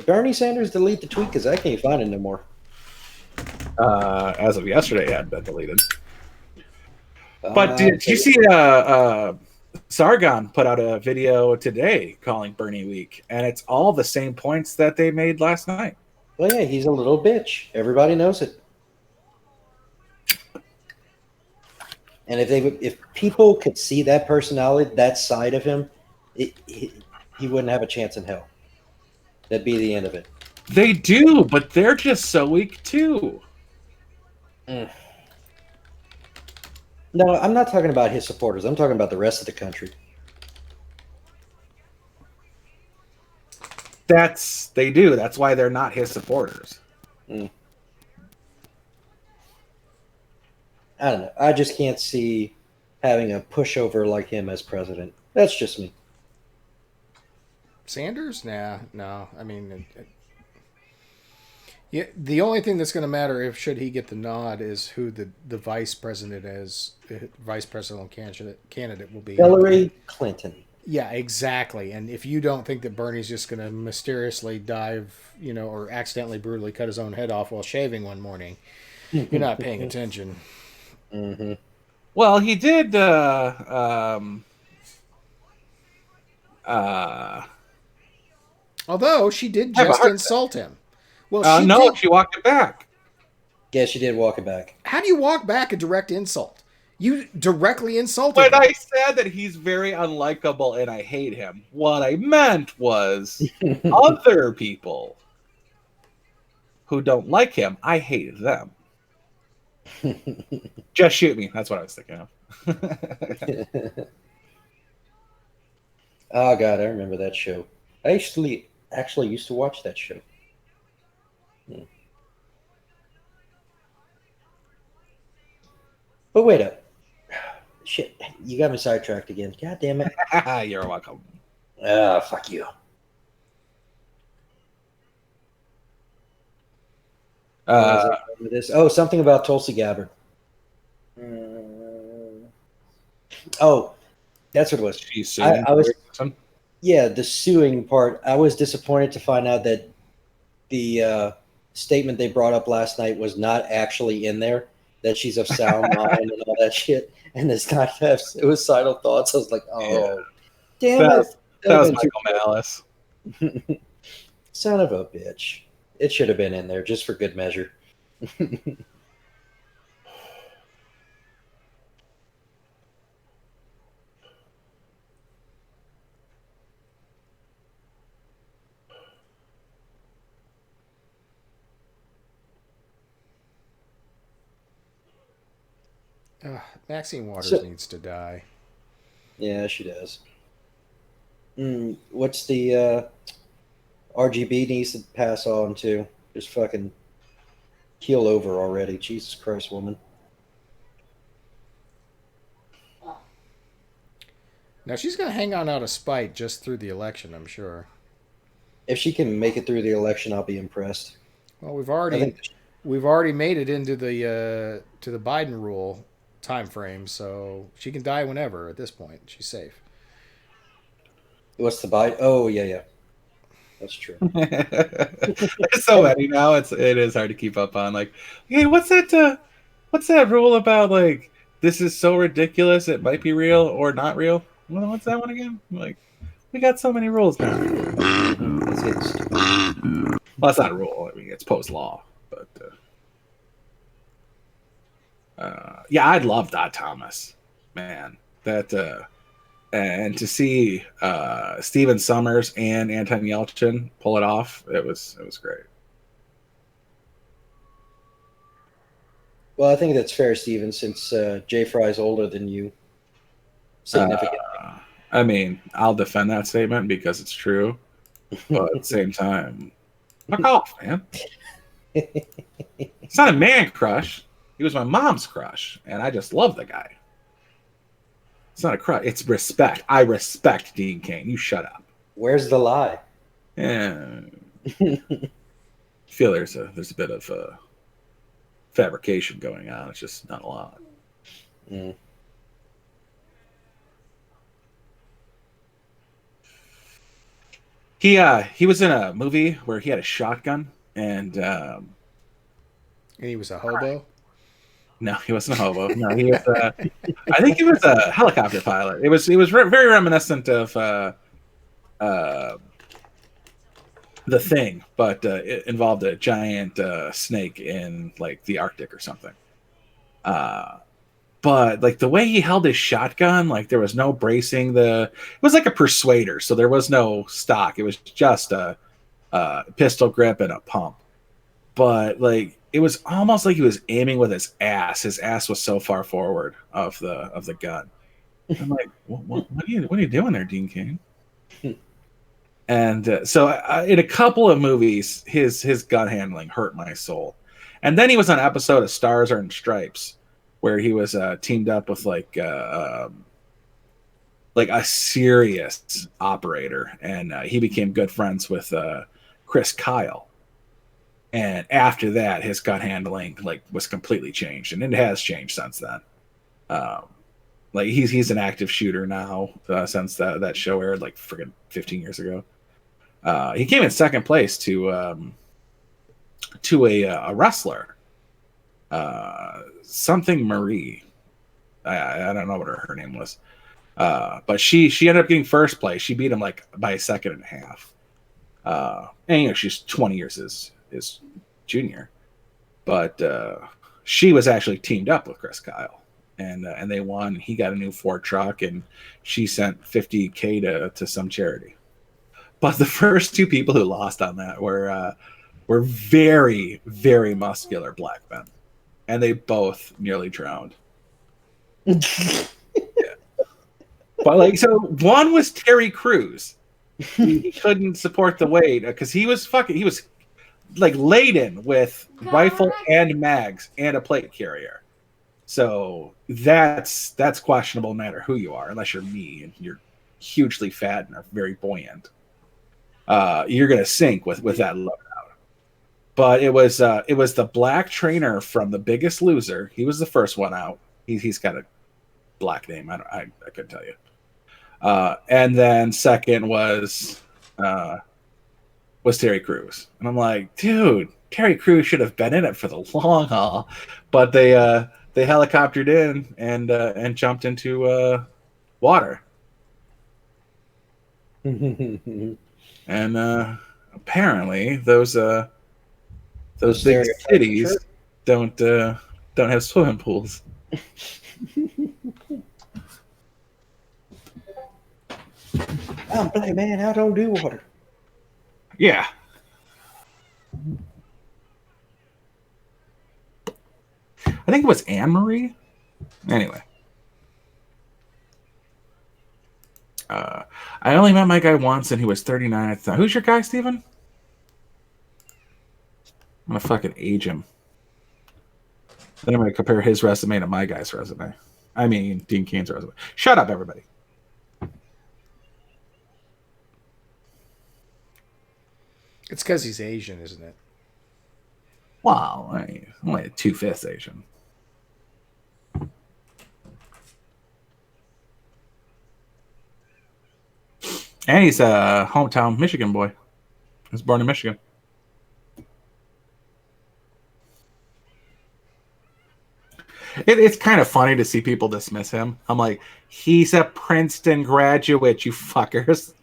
Bernie Sanders delete the tweet? Because I can't find it no more. As of yesterday, it had been deleted. But did you see Sargon put out a video today calling Bernie weak, and it's all the same points that they made last night. Well, yeah, he's a little bitch. Everybody knows it. And if people could see that personality, that side of him, he wouldn't have a chance in hell. That'd be the end of it. They do, but they're just so weak too. No, I'm not talking about his supporters. I'm talking about the rest of the country. They do. That's why they're not his supporters. I don't know. I just can't see having a pushover like him as president. That's just me. Sanders? Nah, no. I mean, Yeah, the only thing that's going to matter if should he get the nod is who the vice president is, vice presidential candidate will be. Hillary Clinton. Yeah, exactly. And if you don't think that Bernie's just going to mysteriously dive, or accidentally brutally cut his own head off while shaving one morning, you're not paying attention. Mm-hmm. Well, he did. Uh, Although she did have a just heart insult him. Well, she no, did. she walked it back. Yeah, she did walk it back. How do you walk back a direct insult? You directly insulted When him. I said that he's very unlikable and I hate him, what I meant was other people who don't like him, I hate them. Just shoot me. That's what I was thinking of. Oh God, I remember that show. I actually used to watch that show. But wait up. Shit, you got me sidetracked again. God damn it. You're welcome. Ah, fuck you. This? Oh, something about Tulsi Gabbard. Oh, that's what it was. She's I was, suing. yeah, the suing part. I was disappointed to find out that the statement they brought up last night was not actually in there. That she's of sound mind and all that shit, and it's not suicidal thoughts. I was like, oh, damn it! That was Michael Malice. Son of a bitch! It should have been in there just for good measure. Maxine Waters needs to die. Yeah, she does. What's the RGB needs to pass on to? Just fucking keel over already. Jesus Christ, woman. Now she's going to hang on out of spite just through the election, I'm sure. If she can make it through the election, I'll be impressed. Well, we've already made it into the to the Biden rule time frame, so she can die whenever at this point. She's safe. What's the bite? Oh, yeah. That's true. There's so many now. It is hard to keep up on. Like, hey, what's that rule about? Like, this is so ridiculous it might be real or not real. Well, what's that one again? Like, we got so many rules now. Well, that's not a rule. I mean, it's post law, but yeah, I love Dot Thomas, man. That and to see Stephen Summers and Anton Yelchin pull it off, it was great. Well, I think that's fair, Steven, since Jay Fry's older than you. Significantly. I mean, I'll defend that statement because it's true, but at the same time, fuck off, man. It's not a man crush. He was my mom's crush, and I just love the guy. It's not a crush. It's respect. I respect Dean Cain. You shut up. Where's the lie? Yeah. I feel there's a bit of fabrication going on. It's just not a lot. Mm. He was in a movie where he had a shotgun and he was a hobo. No, he wasn't a hobo. No, he was. I think he was a helicopter pilot. It was very reminiscent of The Thing, but it involved a giant snake in like the Arctic or something. But like the way he held his shotgun, like there was no bracing. It was like a Persuader, so there was no stock. It was just a pistol grip and a pump. But like it was almost like he was aiming with his ass. His ass was so far forward of the gun. I'm like, what are you doing there, Dean Cain? And so in a couple of movies, his gun handling hurt my soul. And then he was on an episode of Stars Are in Stripes, where he was teamed up with like a serious operator, and he became good friends with Chris Kyle. And after that, his gun handling was completely changed, and it has changed since then. He's an active shooter now since that show aired friggin' 15 years ago. He came in second place to a wrestler, something Marie. I don't know what her name was, but she ended up getting first place. She beat him by a second and a half. And she's 20 years his junior, but she was actually teamed up with Chris Kyle, and they won. He got a new Ford truck, and she sent $50K to some charity. But the first two people who lost on that were very, very muscular black men, and they both nearly drowned. Yeah. But so one was Terry Crews. He couldn't support the weight because he was laden with rifle and mags and a plate carrier. So that's questionable no matter who you are, unless you're me and you're hugely fat and are very buoyant. You're gonna sink with that loadout. But it was the black trainer from The Biggest Loser. He was the first one out. He's got a black name. I couldn't tell you. And then second was Terry Crews, and I'm like, dude, Terry Crews should have been in it for the long haul, but they helicoptered in and jumped into water. And apparently those big cities don't have swimming pools. I'm black man. I don't do water. Yeah. I think it was Anne Marie. Anyway. I only met my guy once, and he was 39 at the time. Who's your guy, Steven? I'm going to fucking age him. Then I'm going to compare his resume to my guy's resume. I mean, Dean Kane's resume. Shut up, everybody. It's because he's Asian, isn't it? Wow, only 2/5 Asian. And he's a hometown Michigan boy. He was born in Michigan. It's kind of funny to see people dismiss him. I'm like, he's a Princeton graduate, you fuckers.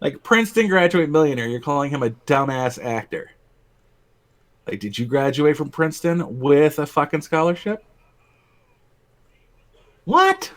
Like Princeton graduate millionaire, you're calling him a dumbass actor. Like, did you graduate from Princeton with a fucking scholarship? What?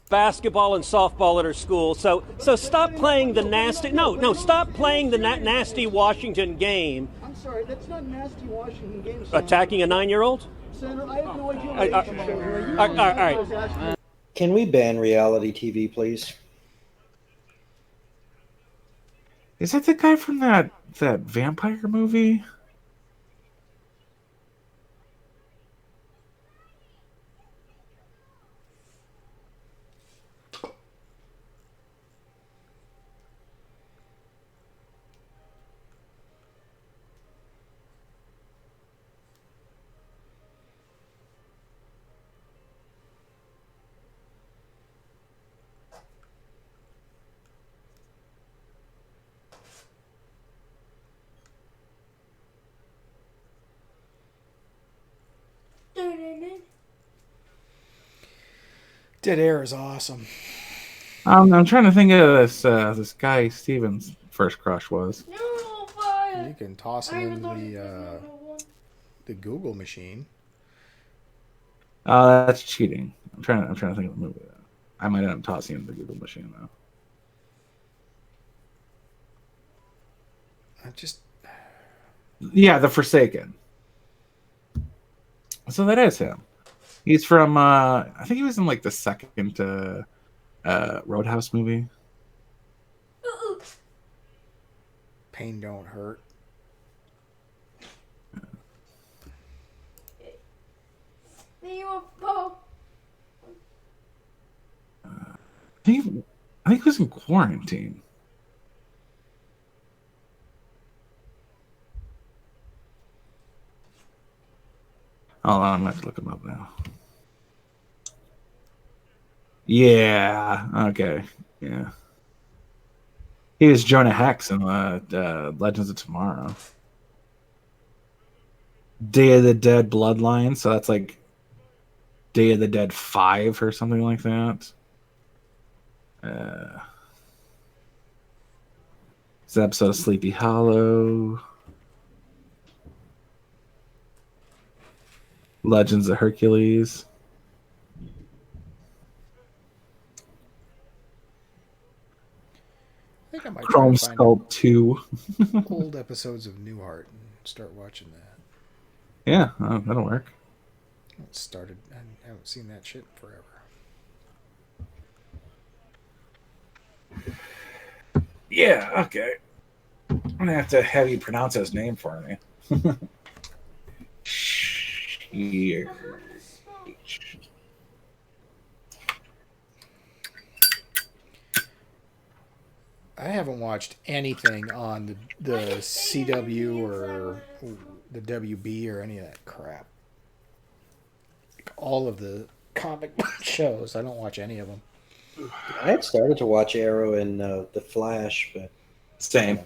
Basketball and softball at her school. So stop playing the nasty. Stop playing the nasty Washington game. I'm sorry, that's not nasty Washington game. Attacking a 9-year-old. Senator, I have no idea. All right. Can we ban reality TV, please? Is that the guy from that vampire movie? Dead Air is awesome. I'm trying to think of this guy Steven's first crush was. No, but You can toss it in the Google machine. That's cheating. I'm trying to think of the movie. I might end up tossing it in the Google machine though. Yeah, The Forsaken. So that is him. He's from I think he was in like the second Roadhouse movie. Pain don't hurt. Me or Bo. I think he was in quarantine. Hold on, I'm gonna have to look him up now. Yeah. Okay. Yeah. He was Jonah Hex in Legends of Tomorrow. Day of the Dead Bloodline. So that's like Day of the Dead 5 or something like that. It's an episode of Sleepy Hollow. Legends of Hercules. I think I might Chrome try to find Sculpt 2. old episodes of Newhart and start watching that. Yeah, that'll work. It started. I haven't seen that shit in forever. Yeah, okay. I'm gonna have to have you pronounce his name for me. Here. I haven't watched anything on the CW or the WB or any of that crap. Like all of the comic book shows, I don't watch any of them. I had started to watch Arrow and The Flash, but Same.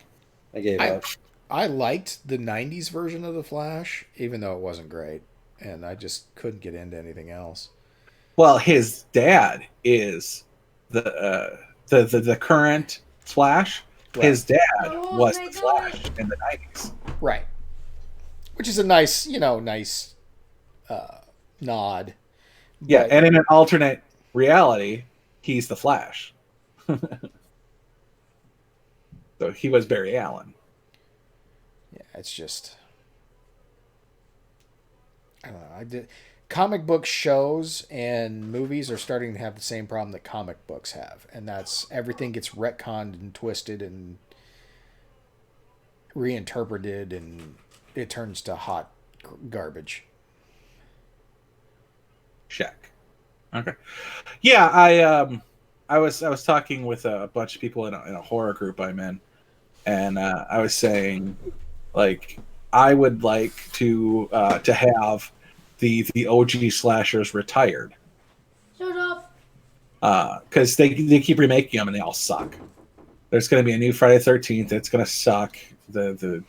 I gave up. I liked the 90s version of The Flash, even though it wasn't great. And I just couldn't get into anything else. Well, his dad is the current Flash. Right. His dad Oh, was my the Flash in the 90s. Right. Which is a nice, nod. Yeah, But- and in an alternate reality, he's the Flash. So he was Barry Allen. Yeah, it's just I don't know. Comic book shows and movies are starting to have the same problem that comic books have, and that's everything gets retconned and twisted and reinterpreted, and it turns to hot garbage. Check. Okay. Yeah, I was talking with a bunch of people in a horror group I'm in, and I was saying, like, I would like to have the OG slashers retired. Shut up. Because they keep remaking them and they all suck. There's going to be a new Friday 13th. It's going to suck. The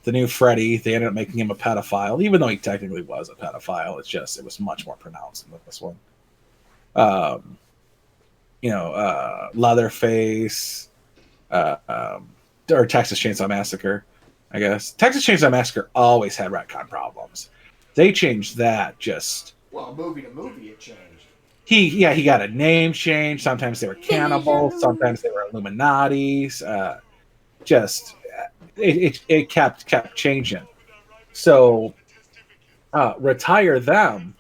new Freddy, they ended up making him a pedophile, even though he technically was a pedophile. It was much more pronounced than this one. Leatherface, or Texas Chainsaw Massacre, I guess. Texas Chainsaw Massacre always had retcon problems. They changed that just. Well, movie to movie, it changed. He got a name change. Sometimes they were cannibals. Sometimes they were Illuminatis. It kept changing. So retire them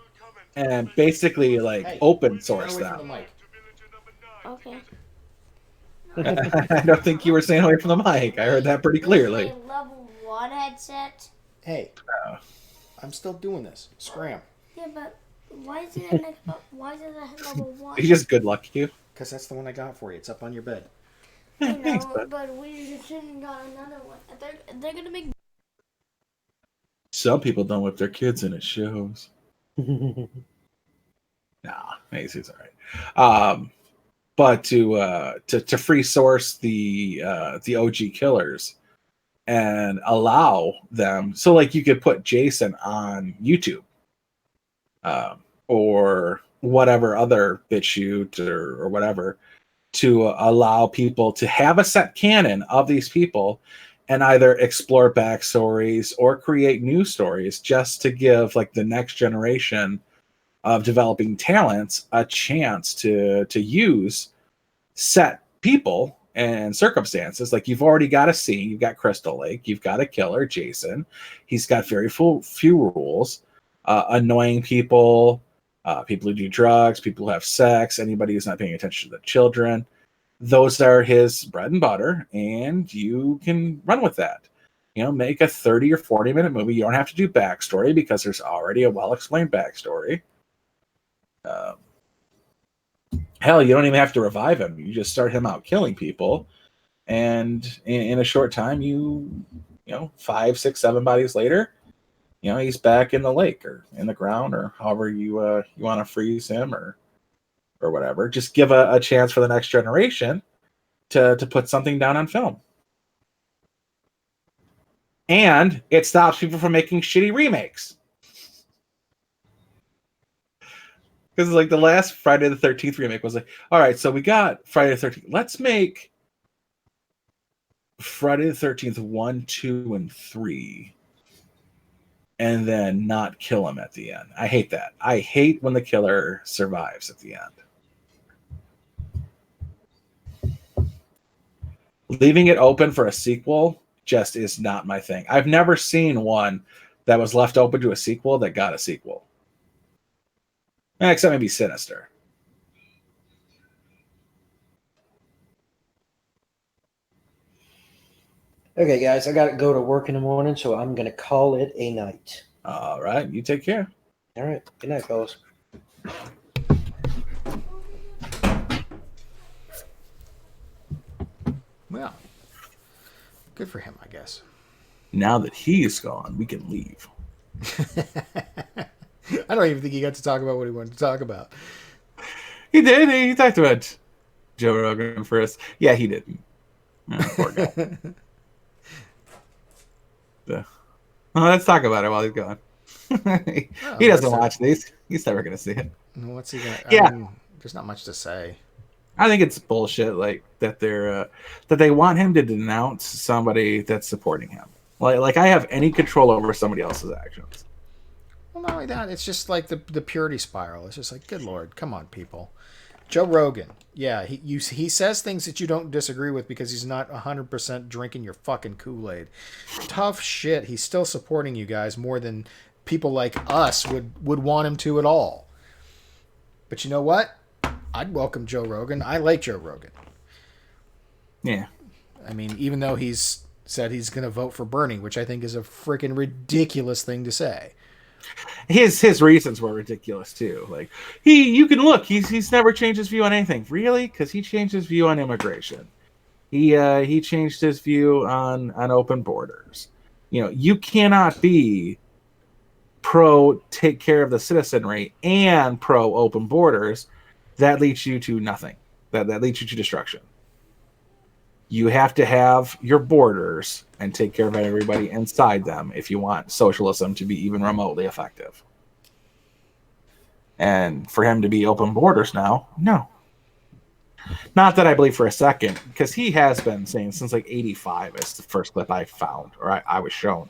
and basically open source them. Okay. I don't think you were staying away from the mic. I heard that pretty clearly. My level 1 headset. Hey, I'm still doing this. Scram. Yeah, but why is it at level 1? He just good luck you. Because that's the one I got for you. It's up on your bed. I Thanks, know, bud. but we just shouldn't got another one. They're gonna make. Some people don't whip their kids and it shows. Nah, he's all right. But to free source the OG killers and allow them, so like you could put Jason on YouTube, or whatever other BitChute or whatever, to allow people to have a set canon of these people and either explore backstories or create new stories just to give like the next generation of developing talents a chance to use set people and circumstances. Like you've already got a scene, you've got Crystal Lake, you've got a killer, Jason. He's got very few rules, annoying people, people who do drugs, people who have sex, anybody who's not paying attention to the children. those are his bread and butter, and you can run with that. Make a 30 or 40-minute movie. You don't have to do backstory because there's already a well-explained backstory. Hell, you don't even have to revive him. You just start him out killing people, and in a short time, 5, 6, 7 bodies later, he's back in the lake or in the ground or however you want to freeze him or whatever. Just give a chance for the next generation to put something down on film. And it stops people from making shitty remakes. Because like the last Friday the 13th remake was like, all right, so we got Friday the 13th. Let's make Friday the 13th 1, 2, and 3. And then not kill him at the end. I hate that. I hate when the killer survives at the end. Leaving it open for a sequel just is not my thing. I've never seen one that was left open to a sequel that got a sequel. Except maybe Sinister. Okay, guys, I got to go to work in the morning, so I'm going to call it a night. All right, you take care. All right, good night, fellas. Well, good for him, I guess. Now that he's gone, we can leave. I don't even think he got to talk about what he wanted to talk about. He did. He talked about Joe Rogan first. Yeah, he didn't. Poor guy. Let's talk about it while he's gone. He doesn't watch these. He's never going to see it. What's he going to... Yeah. I mean, there's not much to say. I think it's bullshit, like that they want him to denounce somebody that's supporting him. Like I have any control over somebody else's actions. Well, not only that, it's just like the purity spiral. It's just like, good Lord, come on, people. Joe Rogan, yeah, he says things that you don't disagree with because he's not 100% drinking your fucking Kool-Aid. Tough shit. He's still supporting you guys more than people like us would want him to at all. But you know what? I'd welcome Joe Rogan. I like Joe Rogan. Yeah. I mean, even though he's said he's going to vote for Bernie, which I think is a freaking ridiculous thing to say. His reasons were ridiculous too. Like you can look. He's never changed his view on anything. Really? Because he changed his view on immigration. He changed his view on open borders. You cannot be pro take care of the citizenry and pro open borders. That leads you to nothing. That leads you to destruction. You have to have your borders and take care of everybody inside them if you want socialism to be even remotely effective. And for him to be open borders now, no. Not that I believe for a second, because he has been saying since like 85 is the first clip I found, or I was shown,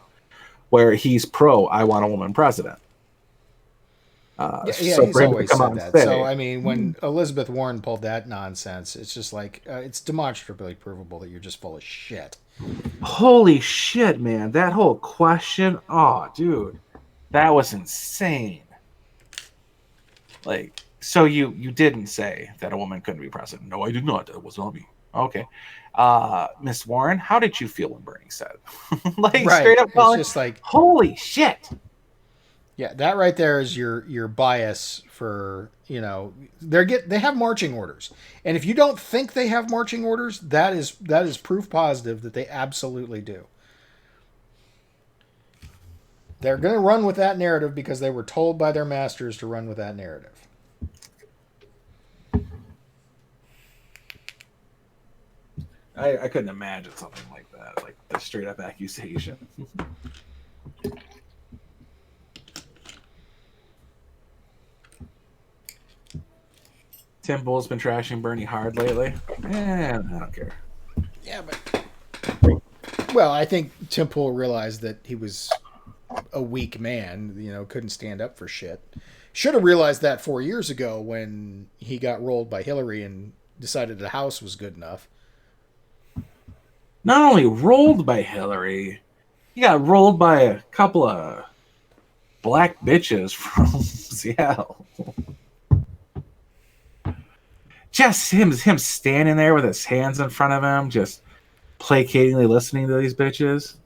where he's pro, I want a woman president. He's always said that. So, I mean, when Elizabeth Warren pulled that nonsense, it's just like, it's demonstrably provable that you're just full of shit. Holy shit, man. That whole question, oh, dude, that was insane. Like, so you didn't say that a woman couldn't be president. No, I did not. That was not me. Okay. Miss Warren, how did you feel when Bernie said? Like, right. Straight up calling, it's just like, holy shit. Yeah, that right there is your bias for, they have marching orders. And if you don't think they have marching orders, that is proof positive that they absolutely do. They're going to run with that narrative because they were told by their masters to run with that narrative. I couldn't imagine something like that, like the straight up accusation. Tim Bull's been trashing Bernie hard lately. I don't care. Yeah, but... Well, I think Tim Pool realized that he was a weak man, couldn't stand up for shit. Should have realized that 4 years ago when he got rolled by Hillary and decided the House was good enough. Not only rolled by Hillary, he got rolled by a couple of black bitches from Seattle. just him standing there with his hands in front of him, just placatingly listening to these bitches.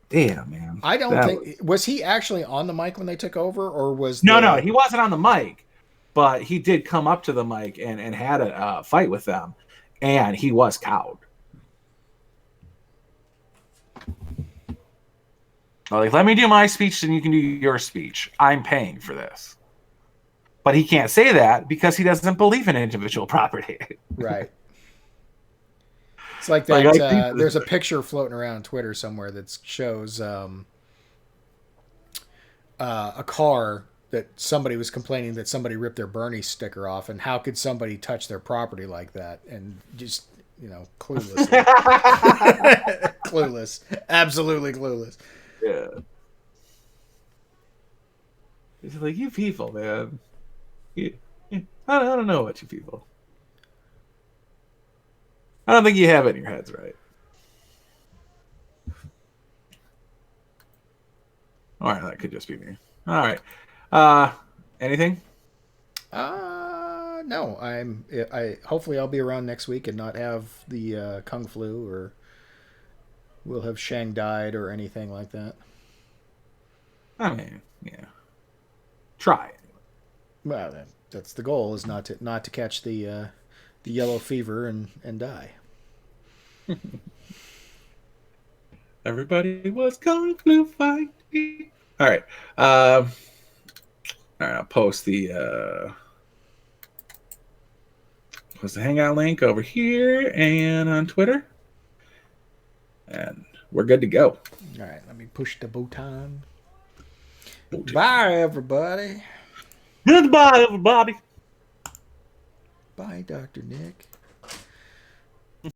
Damn, man. I don't think was he actually on the mic when they took over, or was no, he wasn't on the mic, but he did come up to the mic and had a fight with them, and he was cowed. Like, let me do my speech, then you can do your speech. I'm paying for this. But he can't say that because he doesn't believe in individual property. Right. It's like that. There's a picture floating around Twitter somewhere that shows a car that somebody was complaining that somebody ripped their Bernie sticker off, and how could somebody touch their property like that? And just, clueless. Clueless. Absolutely clueless. Yeah. He's like, you people, man. I don't know what you people. I don't think you have it in your heads right. All right, that could just be me. All right. Anything? No. I hopefully I'll be around next week and not have the Kung Flu, or we'll have Shang-Die or anything like that. I mean, yeah. Try it. Well, that's the goal, is not to catch the yellow fever and die. Everybody was Kung Flu fighting. All right. All right. I'll post the Hangout link over here and on Twitter, and we're good to go. All right. Let me push the button. Bye, everybody. Goodbye, everybody. Bye, Dr. Nick.